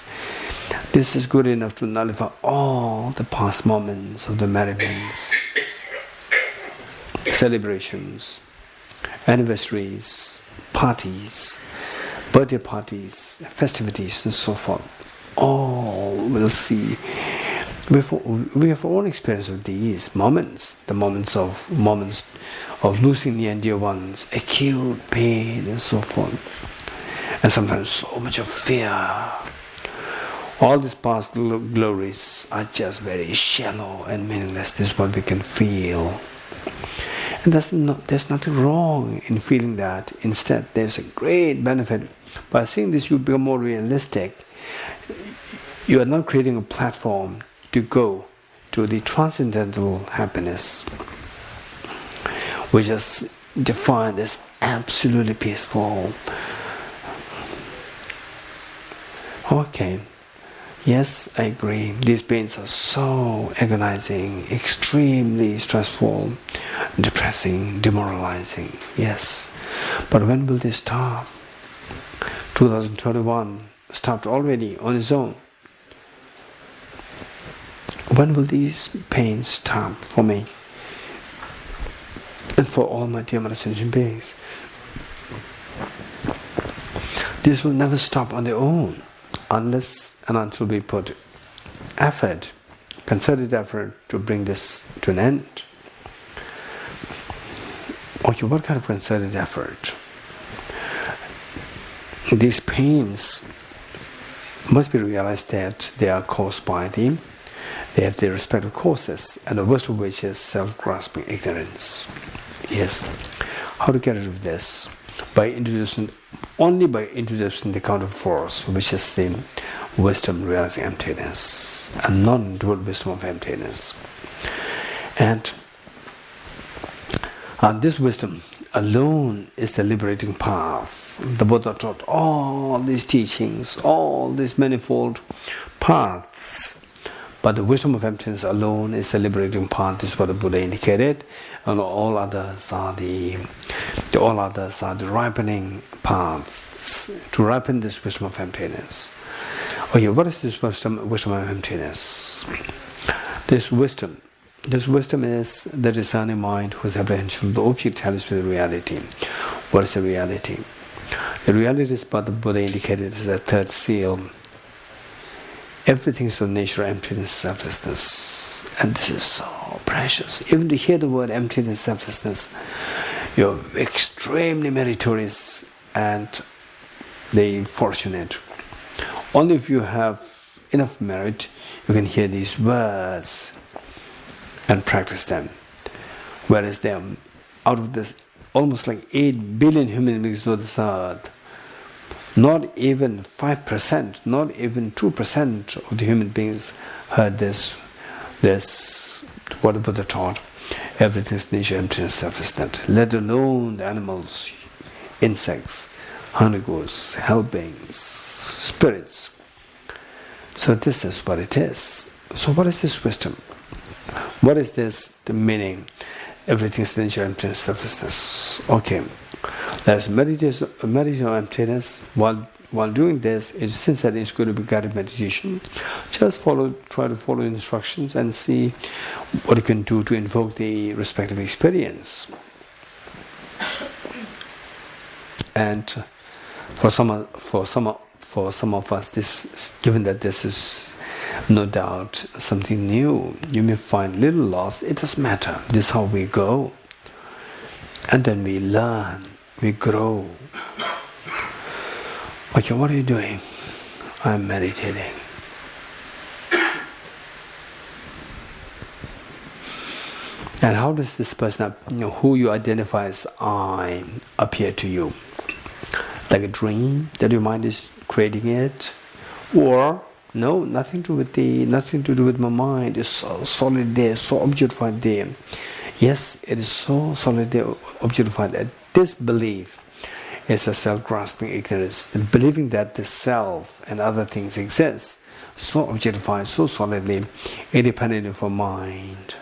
this is good enough to nullify all the past moments of the merriments, celebrations, anniversaries, parties, birthday parties, festivities, and so forth. All will see. We have all experience of these moments, the moments of losing near and dear ones, acute pain, and so forth, and sometimes so much of fear. All these past glories are just very shallow and meaningless. This is what we can feel. And there's nothing wrong in feeling that. Instead, there's a great benefit. By seeing this, you become more realistic. You are not creating a platform to go to the transcendental happiness, which is defined as absolutely peaceful. Okay. Yes, I agree. These pains are so agonizing, extremely stressful, depressing, demoralizing. Yes. But when will they stop? 2021 stopped already on its own. When will these pains stop for me and for all my dear sentient beings? This will never stop on their own, unless and until we put effort, concerted effort, to bring this to an end. Okay, what kind of concerted effort? These pains must be realized that they are caused by they have their respective causes, and the worst of which is self-grasping ignorance. Yes. How to get rid of this? only by introducing the counter force, which is the wisdom realizing emptiness, and non-dual wisdom of emptiness. And this wisdom alone is the liberating path. The Buddha taught all these teachings, all these manifold paths, but the wisdom of emptiness alone is the liberating path. This is what the Buddha indicated, and all others are the ripening paths to ripen this wisdom of emptiness. Okay, what is this wisdom of emptiness? This wisdom is the discerning mind whose apprehension of the object tallies with reality. What is the reality? The reality is what the Buddha indicated as the third seal. Everything is of nature, emptiness, selflessness. And this is so precious. Even to hear the word emptiness, selflessness, you're extremely meritorious and the fortunate. Only if you have enough merit, you can hear these words and practice them. Whereas they are out of this almost like 8 billion human beings on this earth, not even 5%, not even 2% of the human beings heard this what the Buddha taught. Everything is nature, emptiness, selflessness. Let alone the animals, insects, honey goats, hell beings, spirits. So this is what it is. So what is this wisdom? What is this, the meaning? Everything is nature, emptiness, selflessness. Okay. Let's meditate on emptiness. While doing this, since that it's going to be guided meditation, just try to follow instructions and see what you can do to invoke the respective experience. And for some of us, given that this is no doubt something new, you may find little loss. It doesn't matter. This is how we go, and then we learn, we grow. Okay, what are you doing? I'm meditating. And how does this person, who you identify as I, appear to you? Like a dream that your mind is creating it, or no, nothing to do with my mind. It's so solid there, so objectified there. Yes, it is so solid there, objectified that this belief is a self-grasping ignorance. The believing that the self and other things exist, so objectified, so solidly, independent of our mind.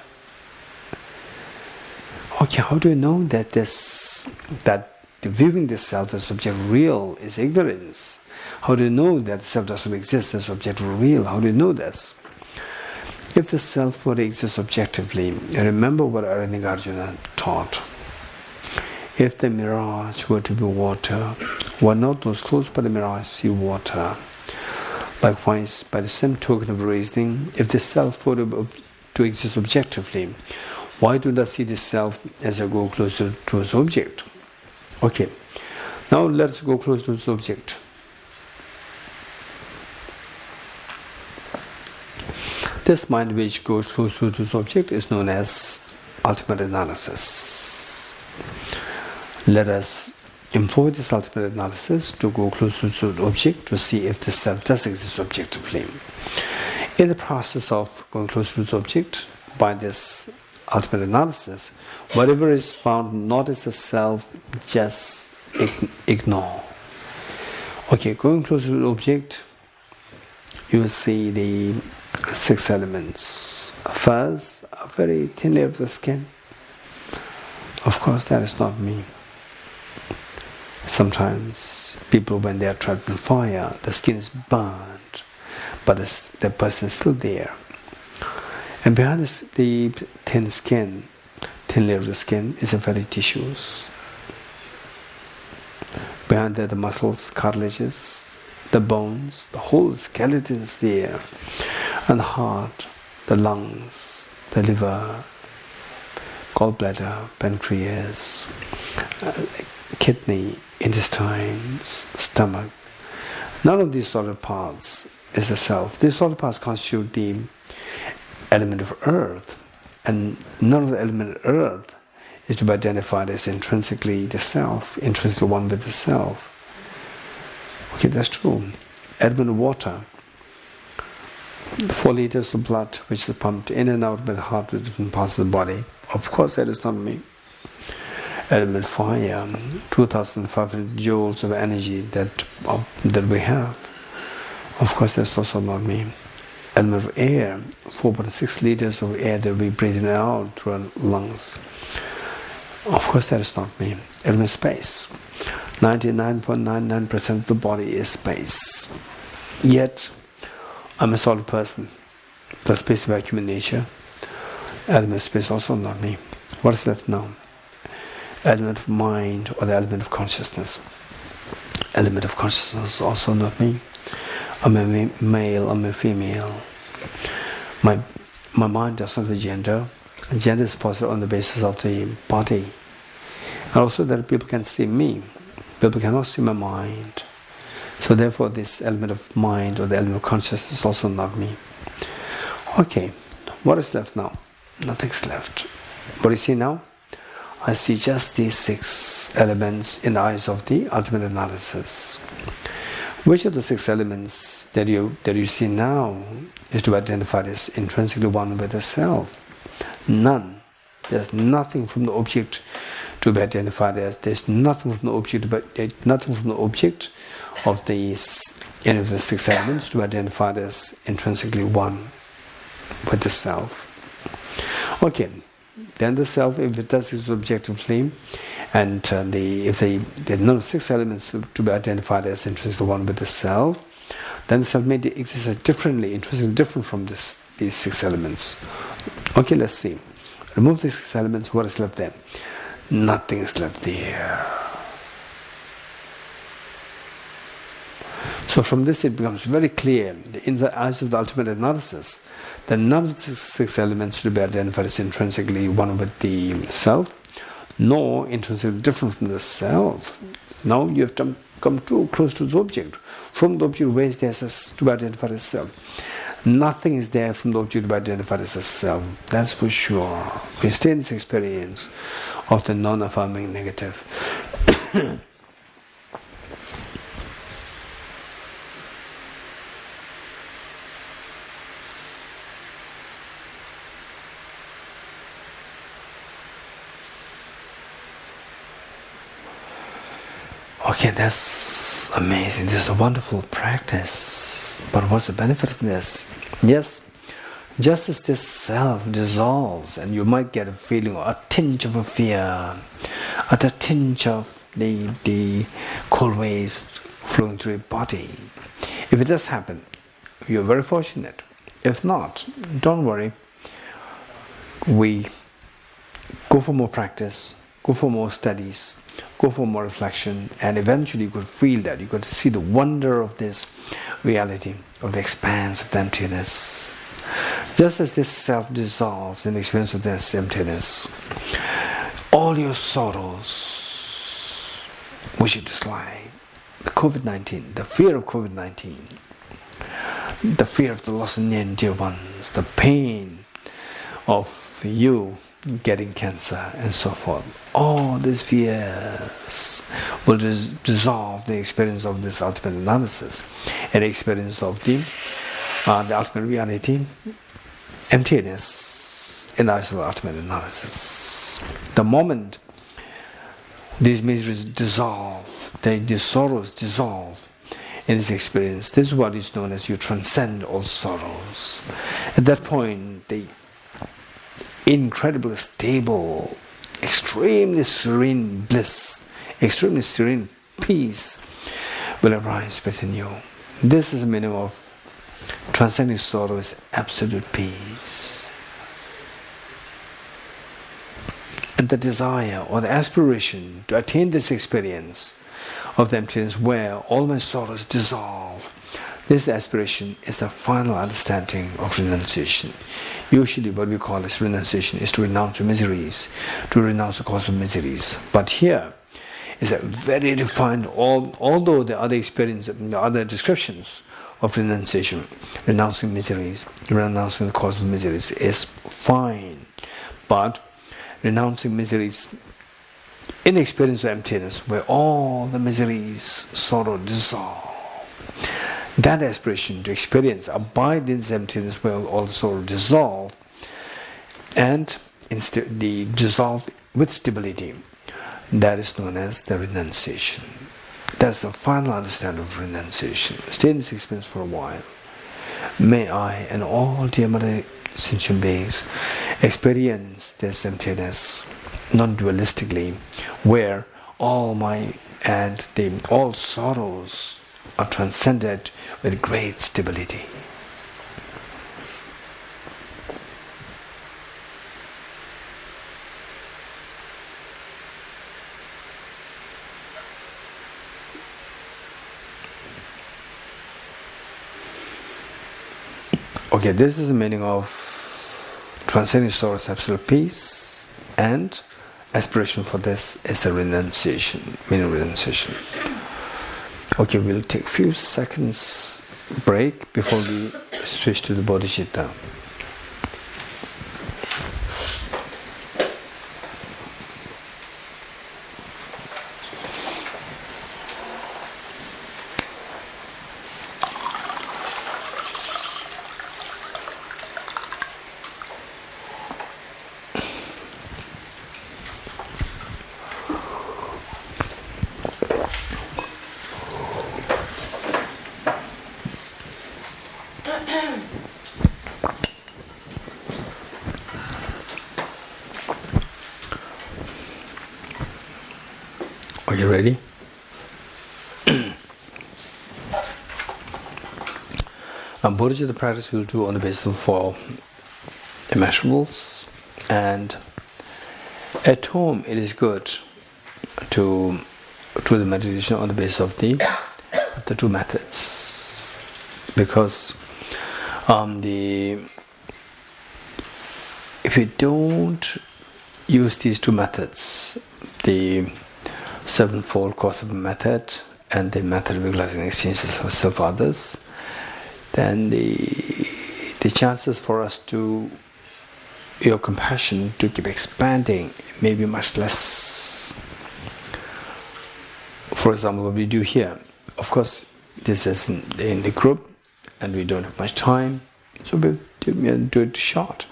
Okay, how do you know that the viewing the self as object real is ignorance? How do you know that the self doesn't exist as object real? How do you know this? If the self were to exist objectively, remember what Arjuna taught. If the mirage were to be water, were not those close by the mirage see water? Likewise, by the same token of reasoning, if the self were to exist objectively, why do not see the self as I go closer to its object? Okay, now let's go close to its object. This mind which goes close to its object is known as ultimate analysis. Let us employ this ultimate analysis to go close to its object to see if the self does exist objectively. In the process of going close to its object, by this ultimate analysis, whatever is found not as a self, just ignore. Okay, going close to the object, you will see the 6 elements. First, a very thin layer of the skin. Of course, that is not me. Sometimes people, when they are trapped in fire, the skin is burned, but the person is still there. And behind the thin layer of the skin is the very tissues. Behind that, the muscles, cartilages, the bones, the whole skeleton is there. And the heart, the lungs, the liver, gallbladder, pancreas, kidney, intestines, stomach. None of these solid parts is the self. These solid parts constitute the element of earth, and none of the element of earth is to be identified as intrinsically the self, intrinsically one with the self. Okay, that's true. Element of water, 4 liters of blood which is pumped in and out by the heart to different parts of the body. Of course, that is not me. Element fire, 2,500 joules of energy that we have. Of course, that's also not me. Element of air, 4.6 liters of air that we breathe in and out through our lungs. Of course, that is not me. Element space, 99.99% of the body is space. Yet, I'm a solid person. The space vacuum in nature. Element of space also not me. What is left now? Element of mind or the element of consciousness. Element of consciousness also not me. I'm a male, I'm a female. My mind does not have a gender. Gender is posited on the basis of the body. And also that people can see me. People cannot see my mind. So therefore this element of mind or the element of consciousness is also not me. Okay, what is left now? Nothing's left. What do you see now? I see just these 6 elements in the eyes of the ultimate analysis. Which of the 6 elements that you see now is to be identified as intrinsically one with the self? None. There's nothing from the object to be identified as. There's nothing from the object of these any of the 6 elements to be identified as intrinsically one with the self. Okay. Then the self, if it does this objectively, and if there are none of 6 elements to be identified as intrinsically one with the self, then the self may exist as differently, intrinsically different from these 6 elements. Okay, let's see. Remove these 6 elements, what is left then? Nothing is left there. So from this it becomes very clear, in the eyes of the ultimate analysis, that none of the 6 elements to be identified as intrinsically one with the self, nor intrinsically different from the self. Now you have come too close to the object. From the object, where is there to be identified as self? Nothing is there from the object to be identified as a self. That's for sure. We stay in this experience of the non-affirming negative. Okay, that's amazing. This is a wonderful practice. But what's the benefit of this? Yes, just as this self dissolves and you might get a feeling, a tinge of a fear, a tinge of the cold waves flowing through your body. If it does happen, you're very fortunate. If not, don't worry. We go for more practice, go for more studies, go for more reflection, and eventually you could feel that, you could see the wonder of this reality, of the expanse of the emptiness. Just as this self dissolves in the experience of this emptiness, all your sorrows, which you dislike, the COVID-19, the fear of COVID-19, the fear of the loss of near and dear ones, the pain of you getting cancer and so forth. All these fears will dissolve the experience of this ultimate analysis and the experience of the ultimate reality, emptiness in the eyes of the ultimate analysis. The moment these miseries dissolve, these sorrows dissolve in this experience, this is what is known as you transcend all sorrows. At that point, the incredibly stable, extremely serene bliss, extremely serene peace will arise within you. This is the meaning of transcending sorrow, is absolute peace. And the desire or the aspiration to attain this experience of the emptiness where all my sorrows dissolve, this aspiration is the final understanding of renunciation. Usually what we call as renunciation is to renounce miseries, to renounce the cause of miseries. But here is a very refined, although the other experience, the other descriptions of renunciation, renouncing miseries, renouncing the cause of miseries is fine. But renouncing miseries in the experience of emptiness, where all the miseries, sorrow dissolve. That aspiration to experience, abide in this emptiness where all sorrow dissolve, and instead the dissolve with stability. That is known as the renunciation. That's the final understanding of renunciation. Stay in this experience for a while. May I and all dear Mother sentient beings experience this emptiness non-dualistically, where all sorrows are transcended with great stability. Okay, this is the meaning of transcending sorrows, absolute peace, and aspiration for this is the renunciation, meaning renunciation. Okay, we'll take a few seconds break before we switch to the bodhicitta. Are you ready? Bodhicitta practice we'll do on the basis of 4 immeasurables, and at home it is good to do the meditation on the basis of the 2 methods, because if you don't use these 2 methods, the 7-fold course of method and the method of visualizing exchanges of self-others, then the chances for us to your compassion to keep expanding may be much less. For example, what we do here, of course, this is in the group, and we don't have much time, so we do it short.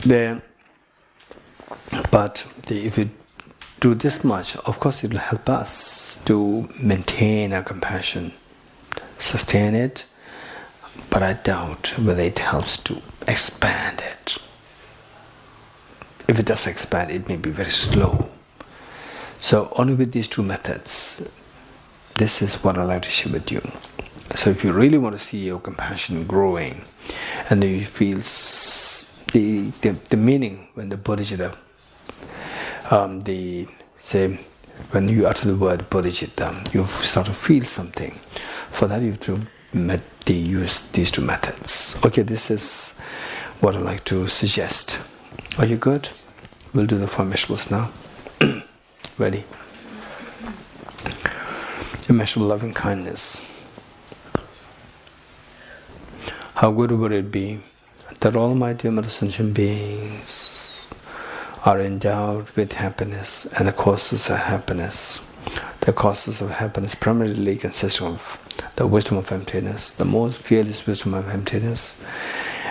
If we do this much, of course it will help us to maintain our compassion, sustain it, but I doubt whether it helps to expand it. If it does expand, it may be very slow. So only with these 2 methods, this is what I'd like to share with you. So if you really want to see your compassion growing, and then you feel the meaning when the bodhicitta, when you utter the word bodhicitta, you start to feel something. For that you have to use these 2 methods. Okay, this is what I'd like to suggest. Are you good? We'll do the 4 immeasurables now. Ready? Immeasurable loving kindness. How good would it be that all my dear Mother sentient beings are endowed with happiness and the causes of happiness. The causes of happiness primarily consist of the wisdom of emptiness, the most fearless wisdom of emptiness,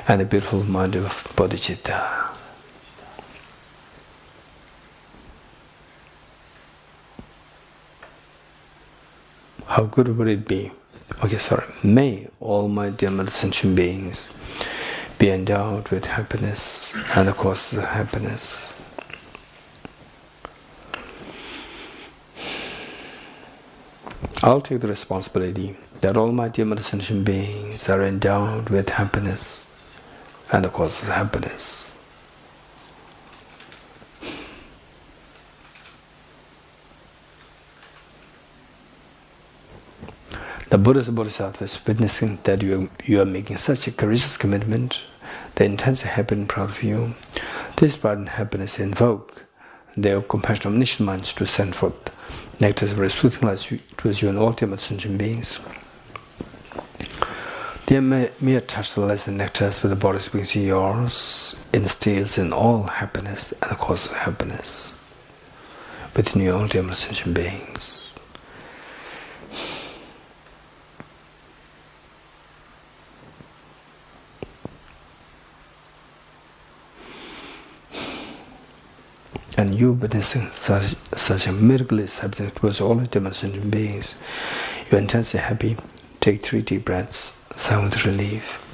and the beautiful mind of bodhicitta. How good would it be? May all my dear Mother sentient beings be endowed with happiness and the causes of happiness. I'll take the responsibility that all my dear Mother sentient beings are endowed with happiness and the causes of happiness. The Buddhas and Bodhisattvas, witnessing that you are making such a courageous commitment, they intensely happy and proud of you. This pride and happiness invoke their compassionate omniscient minds to send forth nectar very soothing light towards you and all dear Mother sentient beings. Their mere touch the lights and nectars with the body springs to yours instills in all happiness and the cause of happiness within your own dear sentient beings. And you witnessing such a miracle is happening towards all the demonstrating beings. You're intensely happy. Take 3 deep breaths, sigh with relief.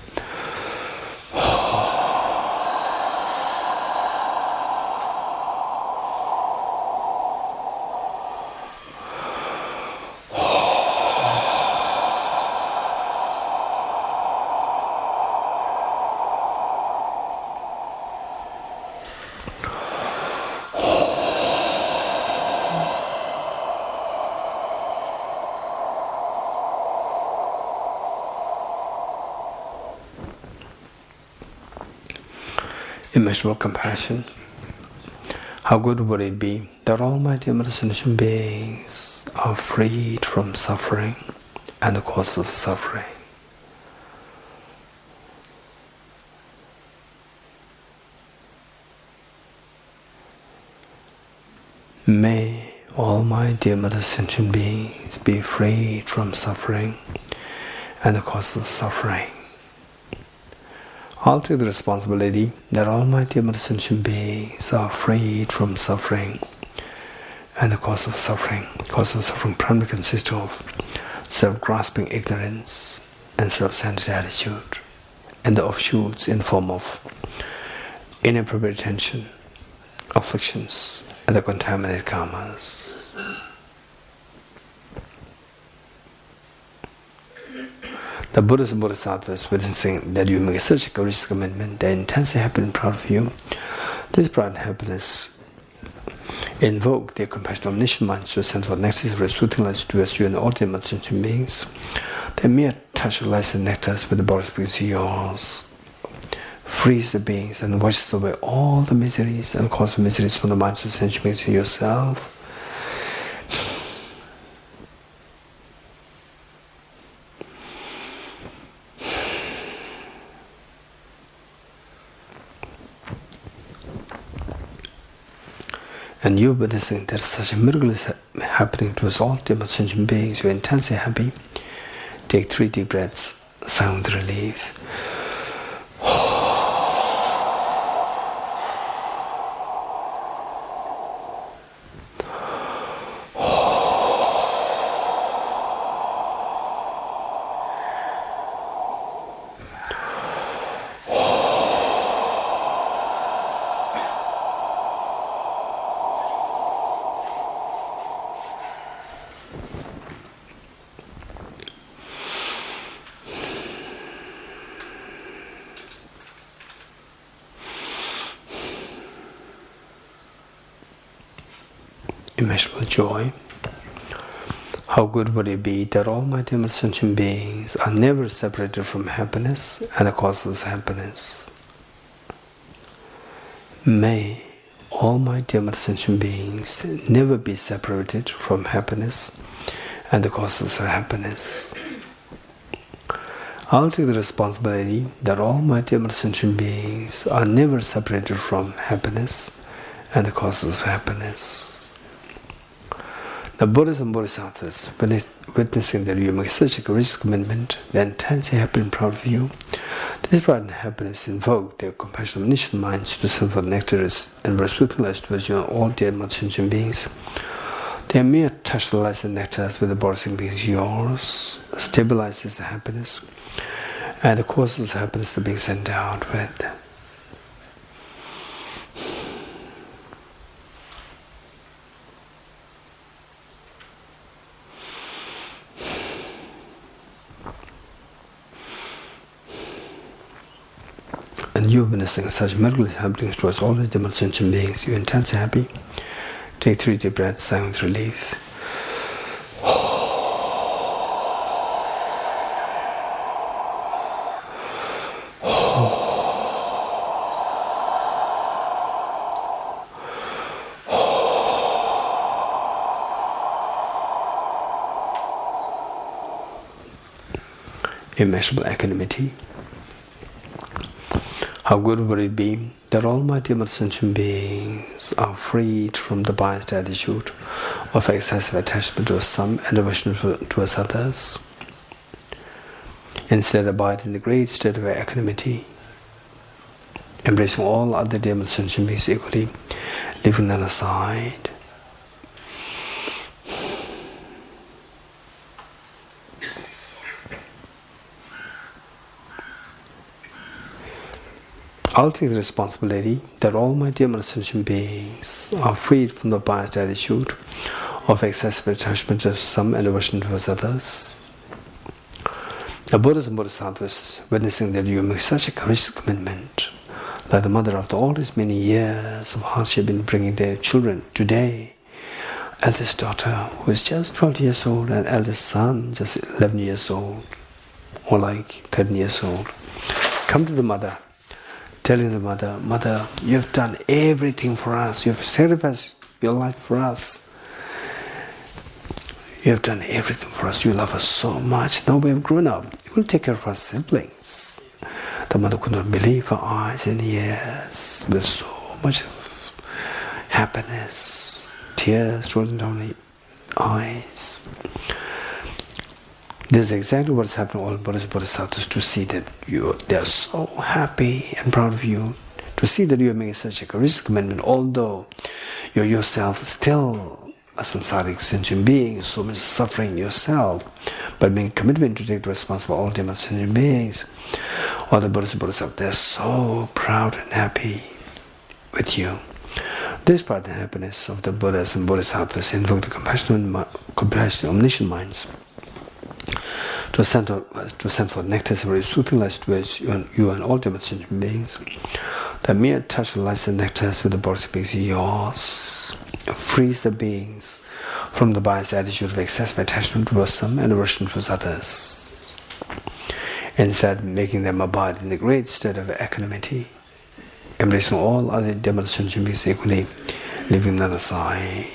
Immeasurable compassion. How good would it be that all my dear meditation beings are freed from suffering and the cause of suffering. May all my dear meditation beings be freed from suffering and the cause of suffering. I'll take the responsibility that all my dear meditation beings are freed from suffering and the cause of suffering. Cause of suffering primarily consists of self-grasping ignorance and self-centered attitude, and the offshoots in the form of inappropriate attention, afflictions, and the contaminated karmas. The Buddhas and Bodhisattvas witnessing that you make such a courageous commitment, they are intensely happy and proud of you. This pride and happiness invoke their compassionate omniscient minds to ascend for the next of soothing lights towards you and all their sentient beings. Their mere touch of lights and nectars with the body springs to yours frees the beings and washes away all the miseries and cause miseries from the minds of sentient beings to yourself. And you witnessing that such a miracle is happening to us all, dear sentient beings, you're intensely happy. Take 3 deep breaths, sigh with relief. Immeasurable joy. How good would it be that all my dear sentient beings are never separated from happiness and the causes of happiness. May all my dear sentient beings never be separated from happiness and the causes of happiness. I'll take the responsibility that all my dear sentient beings are never separated from happiness and the causes of happiness. The Buddhas and Bodhisattvas witnessing that you make such a courageous commitment, they are intensely happy and proud of you. This pride and happiness invoke their compassionate omniscient minds to send for the nectaries and verse lights towards you and all dear sentient beings. Their mere touch the lights and nectars with the body beings yours stabilizes the happiness and the causes of happiness are being sent out with. And you witnessing such miraculous happenings towards all the different sentient beings, you're intensely happy. Take 3 deep breaths, sigh with relief. immeasurable equanimity. How good would it be that all my dear sentient beings are freed from the biased attitude of excessive attachment towards some and aversion towards others, instead abide in the great state of equanimity, embracing all other dear sentient beings equally, leaving them aside. I'll take the responsibility that all my dear sentient beings are freed from the biased attitude of excessive attachment to some and aversion towards others. The Buddhas and Bodhisattvas, witnessing that you make such a courageous commitment, like the mother after all these many years of hardship in bringing their children today, eldest daughter who is just 12 years old and eldest son just 11 years old, or like 13 years old, come to the mother, telling the mother, "Mother, you've done everything for us. You've sacrificed your life for us. You have done everything for us. You love us so much. Now we have grown up. You will take care of our siblings." The mother could not believe her eyes and ears, with so much happiness, tears rolling down her eyes. This is exactly what is happening to all Buddhas and Bodhisattvas, to see that they are so happy and proud of you, to see that you are making such a courageous commitment, although you yourself still a samsaric sentient being, so much suffering yourself, but making a commitment to take the responsibility for all demon sentient beings. All the Buddhas and Bodhisattvas, they are so proud and happy with you. This pride and happiness of the Buddhas and Bodhisattvas invoke the compassionate, omniscient minds to send forth nectar and very soothing lights towards you and all demon sentient beings. The mere touch of lights and nectars with the bodies of beings yours frees the beings from the biased attitude of excessive attachment towards some and aversion towards others, instead making them abide in the great state of equanimity, embracing all other demon sentient beings equally, leaving them aside.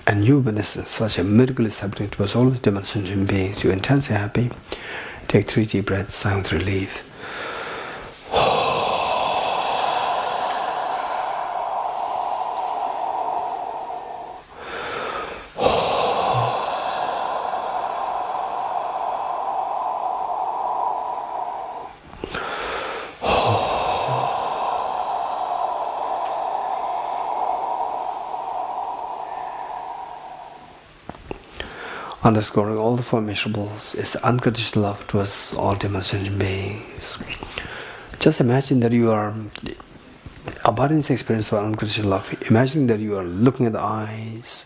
And you witness such a miracle is happening towards all the demon sentient beings. You're intensely happy. Take 3 deep breaths, sigh with relief. Underscoring all the four immeasurables is unconditional love towards all demon sentient beings. Just imagine that you are abiding this experience for unconditional love. Imagine that you are looking at the eyes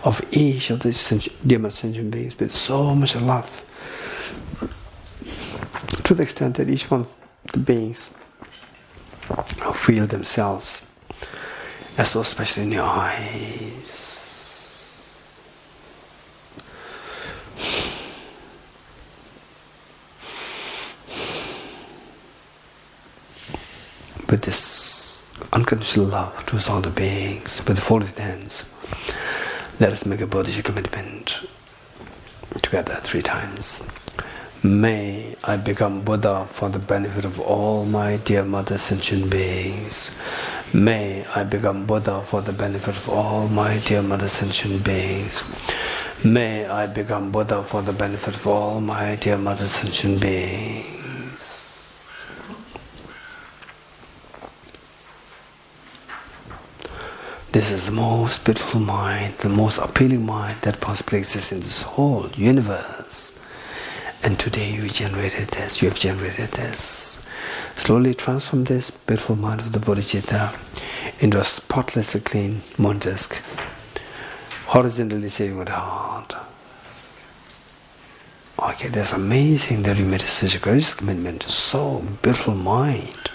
of each of these demon sentient beings with so much love, to the extent that each one of the beings feel themselves as though special in your eyes. With this unconditional love towards all the beings, with folded hands, let us make a Buddhist commitment together 3 times. May I become Buddha for the benefit of all my dear mother sentient beings. May I become Buddha for the benefit of all my dear mother sentient beings. May I become Buddha for the benefit of all my dear mother sentient beings. This is the most beautiful mind, the most appealing mind that possibly exists in this whole universe. And today you have generated this. Slowly transform this beautiful mind of the Bodhicitta into a spotlessly clean moon disk, horizontally sitting with the heart. Okay, that's amazing that you made such a courageous commitment. So beautiful mind.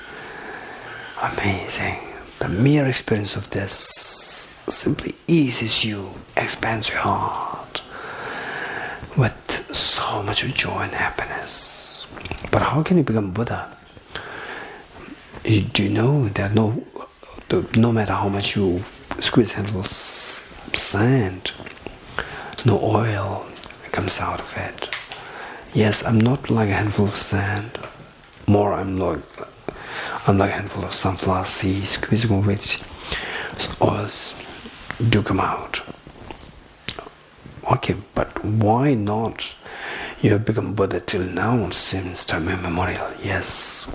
Amazing. The mere experience of this simply eases you, expands your heart with so much of joy and happiness. But how can you become Buddha? Do you know that no matter how much you squeeze a handful of sand, no oil comes out of it. Yes, I'm not like a handful of sand. More, I'm like a handful of sunflower seeds, squeezing of which oils do come out. Okay, but why not? You have become Buddha till now since time immemorial. Yes,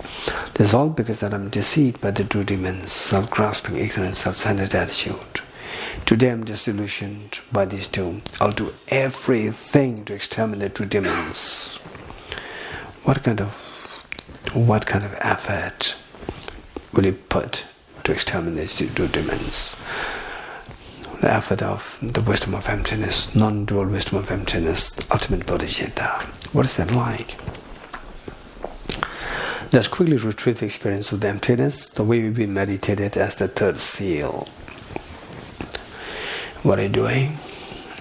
this is all because that I'm deceived by the two demons, self-grasping, ignorant, self-centered attitude. Today I'm disillusioned by these two. I'll do everything to exterminate two demons. What kind of effort will you put to exterminate these two demons? The effort of the wisdom of emptiness, non-dual wisdom of emptiness, the ultimate bodhicitta. What is that like? Let's quickly retrieve the experience of the emptiness, the way we meditated as the third seal. What are you doing?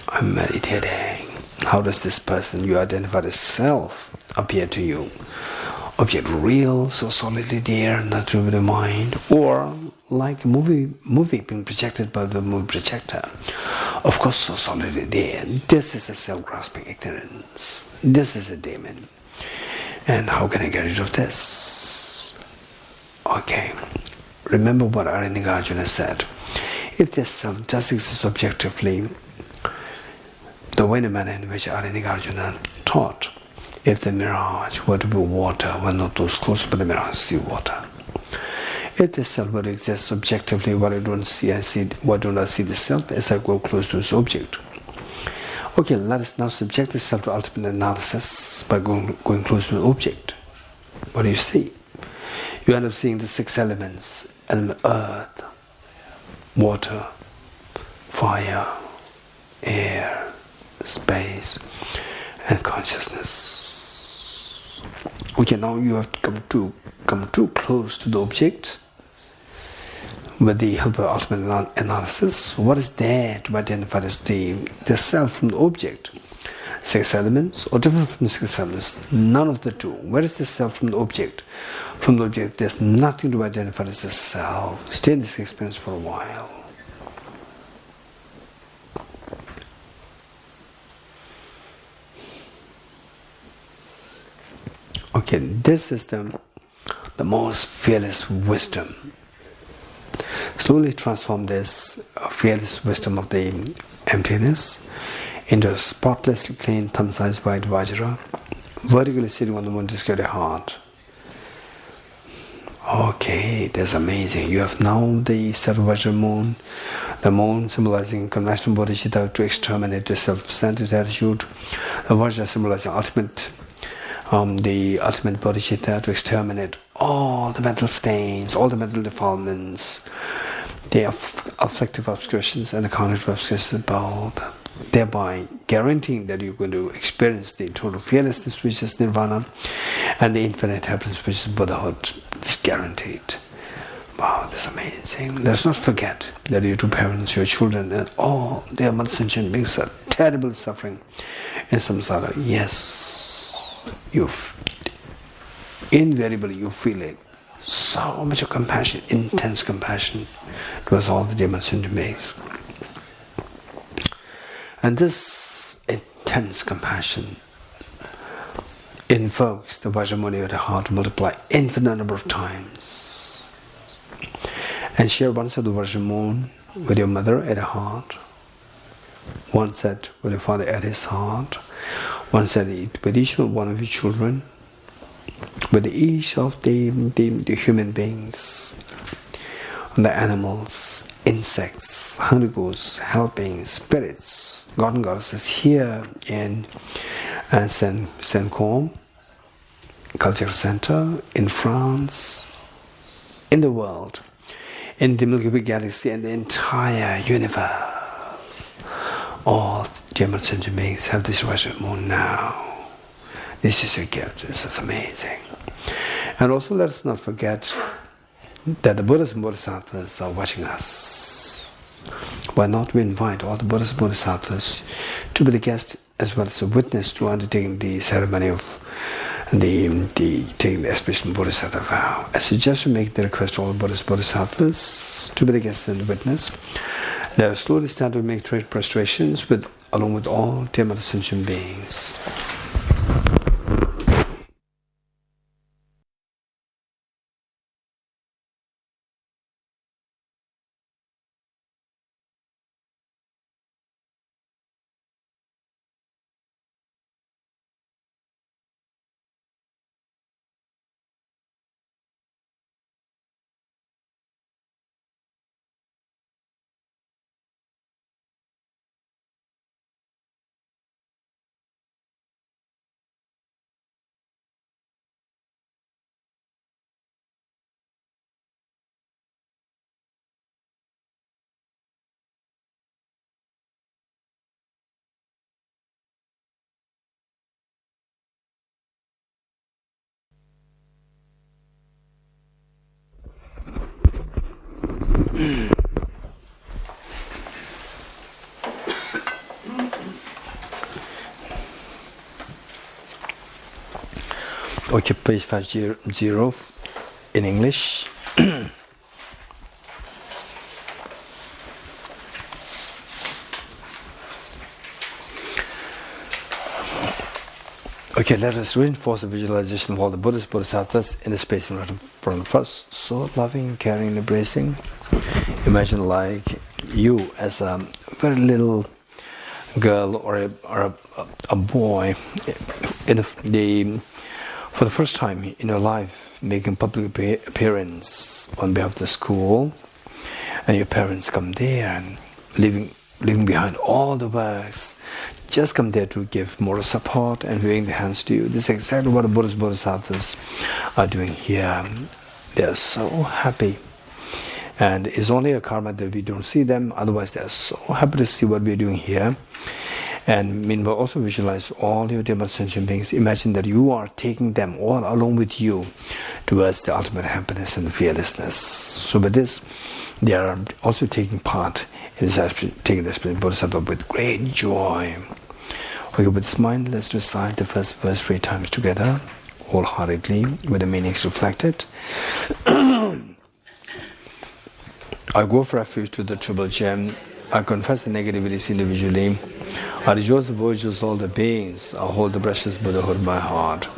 I'm meditating. How does this person you identified as self appear to you? Object real, so solidly there, not through the mind, or like a movie being projected by the movie projector. Of course, so solidly there. This is a self-grasping ignorance. This is a demon. And how can I get rid of this? Okay. Remember what Arjuna said. If this self does exist objectively, the way the manner in which Arjuna taught, if the mirage were to be water, were not those close but the mirage see water. If the self were to exist subjectively, what I don't see, why don't I see the self as I go close to its object? Okay, let us now subject the self to ultimate analysis by going close to an object. What do you see? You end up seeing the six elements: earth, water, fire, air, space, and consciousness. Okay, now you have to come too close to the object with the help of ultimate analysis. What is there to identify as the self from the object? Six elements or different from six elements? None of the two. Where is the self from the object? From the object, there's nothing to identify as the self. Stay in this experience for a while. Okay, this is the most fearless wisdom. Slowly transform this fearless wisdom of the emptiness into a spotlessly clean, thumb-sized white Vajra, vertically sitting on the moon discovery heart. Okay, that's amazing. You have now the Vajra moon, the moon symbolizing conventional bodhicitta to exterminate the self-centered attitude, the Vajra symbolizing the ultimate bodhicitta to exterminate all the mental stains, all the mental defilements, the afflictive obscurations and the cognitive obscurations both, thereby guaranteeing that you're going to experience the total fearlessness, which is nirvana, and the infinite happiness, which is Buddhahood. It's guaranteed. Wow, that's amazing. Let's not forget that your two parents, your children, and all their sentient beings are terribly suffering in samsara. Yes, invariably you feel it. So much of compassion, intense compassion towards all the demon sentient beings. And this intense compassion invokes the Vajramuni of the heart to multiply infinite number of times. And share one set of Vajramuni with your mother at her heart, one set with your father at his heart, one set with each one of your children, with each of the human beings, the animals, insects, hungry ghosts, helping spirits, God and goddesses here in Saint-Côme Culture Center, in France, in the world, in the Milky Way galaxy, and the entire universe. All demon sentient beings have this Vajra moon now. This is a gift. This is amazing. And also let us not forget that the Buddhas and Bodhisattvas are watching us. Why not we invite all the Buddhas and Bodhisattvas to be the guest as well as a witness to undertaking the ceremony of taking the aspiration Bodhisattva vow. I suggest we make the request to all Buddhas and Bodhisattvas to be the guest and the witness. Let us slowly start to make trade prostrations along with all dear Mother sentient beings. Okay, page 50 in English. Okay, let us reinforce the visualization of all the Buddhas, Bodhisattvas in the space in front of us. So loving, caring, embracing. Imagine like you as a very little girl or a boy for the first time in your life making public appearance on behalf of the school, and your parents come there and leaving behind all the works, just come there to give moral support and waving their hands to you. This is exactly what the Buddhas Bodhisattvas are doing here. They are so happy. And it's only a karma that we don't see them, otherwise they are so happy to see what we are doing here. And meanwhile also visualize all your dear sentient beings. Imagine that you are taking them all along with you towards the ultimate happiness and fearlessness. So with this, they are also taking part in this aspect, taking this Bodhisattva with great joy. Okay, with this mind, let's recite the first verse 3 times together, wholeheartedly, with the meanings reflected. I go for refuge to the Triple Gem. I confess the negativities individually. I rejoice the virtues of all the beings. I hold the precious Buddhahood in my heart.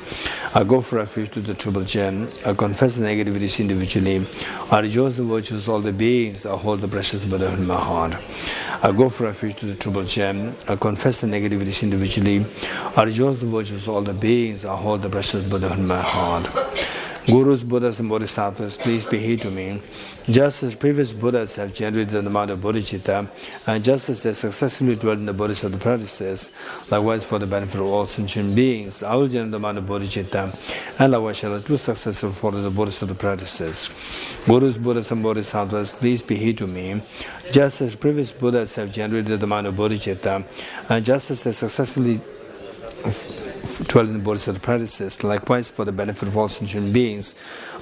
I go for refuge to the Triple Gem. I confess the negativities individually. I rejoice the virtues of all the beings. I hold the precious Buddhahood in my heart. I go for refuge to the Triple Gem. I confess the negativities individually. I rejoice the virtues of all the beings. I hold the precious Buddhahood in my heart. Gurus, Buddhas and Bodhisattvas, please be here to me. Just as previous Buddhas have generated the amount of bodhicitta, and just as they successfully dwelt in the Bodhisattva practices, likewise for the benefit of all sentient beings, I will generate the amount of bodhicitta, and likewise shall I do successfully follow the Bodhisattva practices. Gurus, Buddhas and Bodhisattvas, please be here to me. Just as previous Buddhas have generated the amount of bodhicitta, and just as they successfully dwell in the Bodhisattva practices, likewise for the benefit of all sentient beings,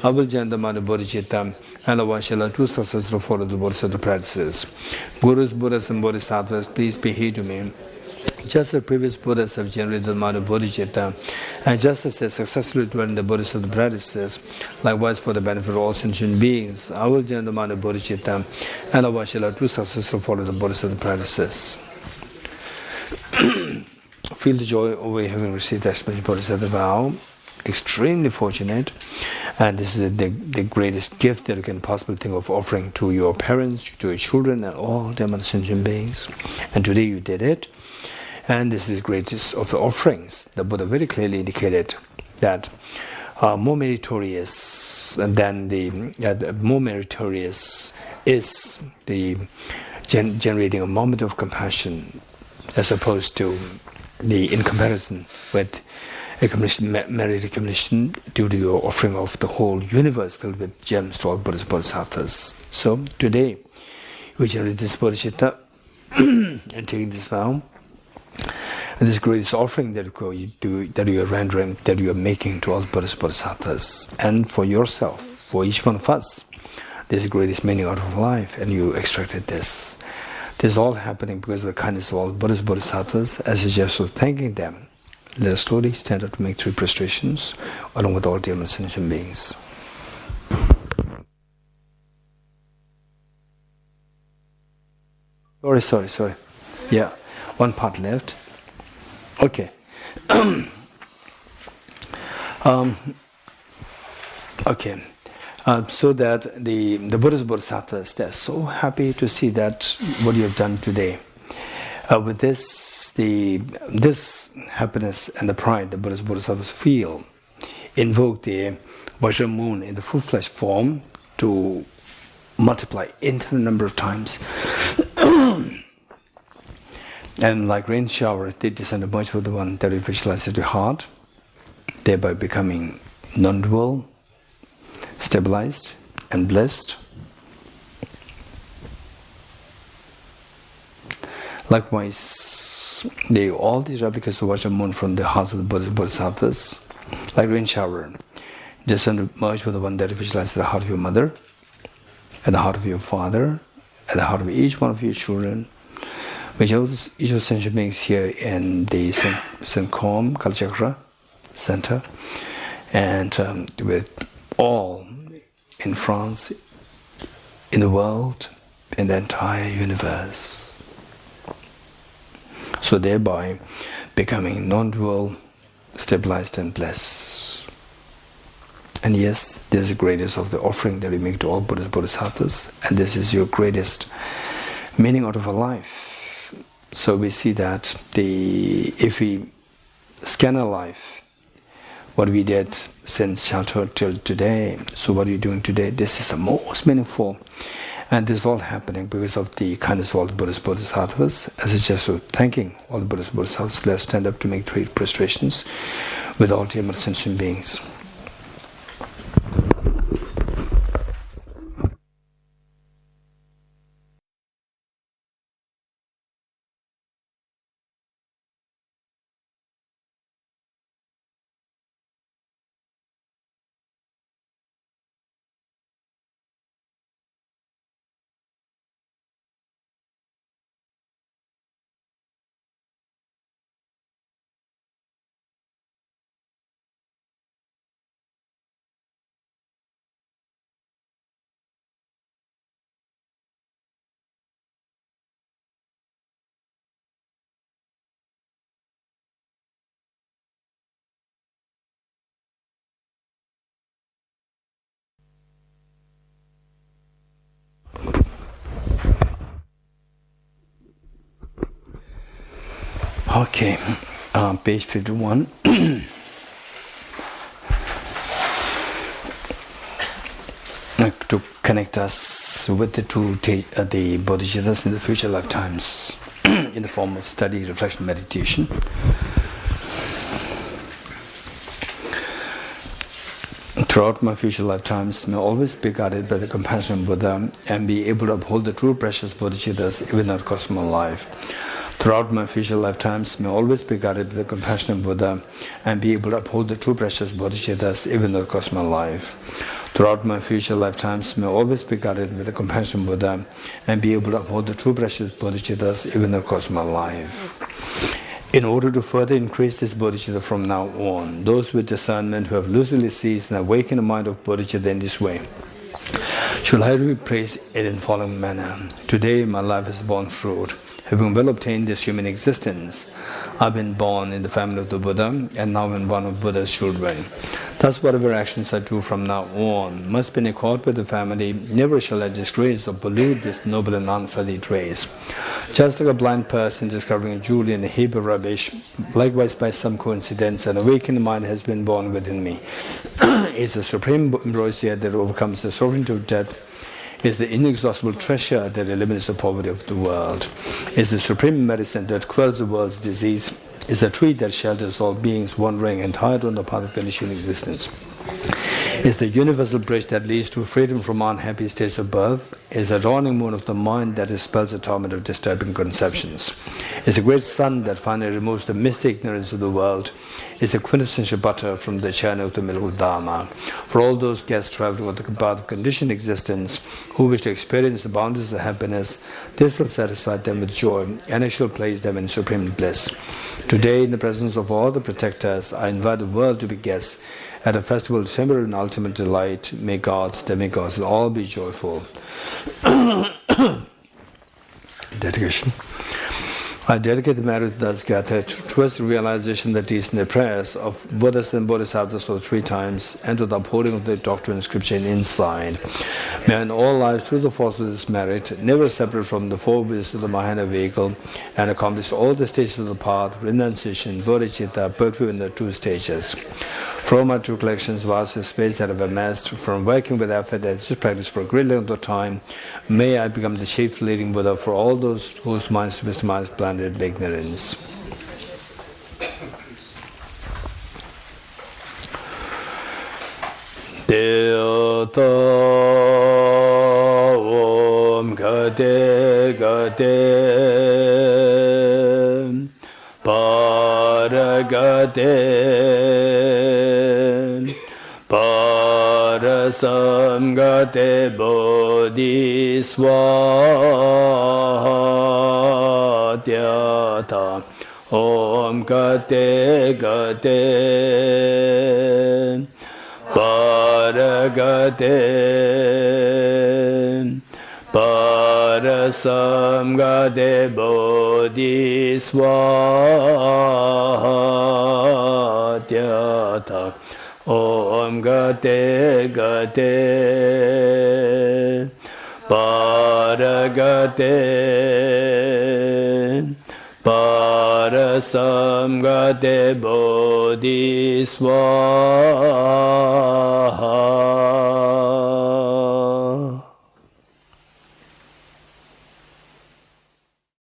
I will generate the amount of bodhicitta, and likewise shall I do successfully follow the Bodhisattva practices. Gurus, Buddhas and Bodhisattvas, please be here to me. Just as previous Buddhas have generated the amount of bodhicitta, and just as they successfully dwell in the Bodhisattva practices, likewise for the benefit of all sentient beings, I will generate the amount of bodhicitta, and likewise shall I do successfully follow the Bodhisattva practices. Feel the joy over having received the explanation Bodhisattva vow. Extremely fortunate, and this is the greatest gift that you can possibly think of offering to your parents, to your children, and all their sentient beings. And today you did it, and this is the greatest of the offerings. The Buddha very clearly indicated that more meritorious than more meritorious is the generating a moment of compassion, as opposed to in comparison with merit recognition due to your offering of the whole universe filled with gems to all Buddhas Bodhisattvas. So today we generate this bodhicitta and taking this vow, and this greatest offering that you are rendering, that you are making to all Buddhas Bodhisattvas, and for yourself, for each one of us. this is the greatest meaning out of life, and you extracted this. This is all happening because of the kindness of all Buddhas, Bodhisattvas. As a gesture of thanking them, let us slowly stand up to make 3 prostrations along with all dear sentient beings. Sorry. Yeah, one part left. Okay. Okay. So that the Buddhas, Bodhisattvas, they're so happy to see that what you have done today. With this happiness and the pride the Buddhas, Bodhisattvas feel, invoke the Vajra moon in the full-fledged form to multiply infinite number of times. And like rain shower, they descend much with the one that we visualize at the heart, thereby becoming non-dual, stabilized and blessed. Likewise, all these replicas of Vajra moon from the hearts of the Buddhas, Bodhisattvas, like rain shower, descend merge with the one that we visualize at the heart of your mother, at the heart of your father, at the heart of each one of your children, which each of the sentient beings here in the FPMT Kalachakra Center, and with all in France, in the world, in the entire universe. So thereby becoming non-dual, stabilized and blessed. And yes, this is the greatest of the offering that we make to all Buddhas, Bodhisattvas, and this is your greatest meaning out of our life. So we see that if we scan our life, what we did since childhood till today, so what are you doing today? This is the most meaningful. And this is all happening because of the kindness of all the Buddhas, Bodhisattvas. As a gesture of thanking all the Buddhas, Bodhisattvas, let us stand up to make 3 prostrations with all dear sentient beings. Okay, page 51. To connect us with the true the bodhisattvas in the future lifetimes in the form of study, reflection, meditation. Throughout my future lifetimes, may always be guided by the compassion of Buddha and be able to uphold the true precious bodhisattvas even in our cosmic life. Throughout my future lifetimes, may always be guided by the compassion of Buddha and be able to uphold the true precious bodhisattvas even in the cosmic life. Throughout my future lifetimes, may always be guided with the compassion of Buddha and be able to uphold the true precious bodhisattvas even in the cosmic life. In order to further increase this bodhicitta from now on, those with discernment who have lucidly seized and awakened the mind of bodhicitta in this way, should I rephrase it in the following manner. Today my life has borne fruit. Having well obtained this human existence, I've been born in the family of the Buddha and now in one of Buddha's children. Thus whatever actions I do from now on must be in accord with the family. Never shall I disgrace or pollute this noble and unsullied race. Just like a blind person discovering a jewel in a heap of rubbish, likewise by some coincidence an awakened mind has been born within me. It's the supreme ambrosia that overcomes the sovereignty of death, is the inexhaustible treasure that eliminates the poverty of the world, is the supreme medicine that quells the world's disease, is the tree that shelters all beings wandering and tired on the path of conditioned existence, is the universal bridge that leads to freedom from unhappy states of birth, is the dawning moon of the mind that dispels the torment of disturbing conceptions, is the great sun that finally removes the misty ignorance of the world, is the quintessential butter from the churn of the milk of Dharma. For all those guests traveling on the path of conditioned existence who wish to experience the bounties of happiness, this will satisfy them with joy and it shall place them in supreme bliss. Today, in the presence of all the protectors, I invite the world to be guests at a festival of temporary and ultimate delight. May gods, demigods, and all be joyful. Dedication. I dedicate the merit thus gathered towards the realization that is in the prayers of Buddhas and Bodhisattvas for 3 times and to the upholding of the doctrine and scripture in insight. May in all lives, through the force of this merit, never separate from the 4 wheels of the Mahayana vehicle and accomplish all the stages of the path, renunciation, bodhicitta, breakthrough in the 2 stages. From my true collections, vast space that I've amassed from working with effort and practice for a great length of time, may I become the chief leading Buddha for all those whose minds to wisdomized blinded by ignorance. Deota Om Gate Gate Paragate Parasamgate Bodhiswatyata Om Gate Gate Paragate Parasamgate Bodhiswatyata Om Gate Gate Paragate Parasamgate Bodhiswatyata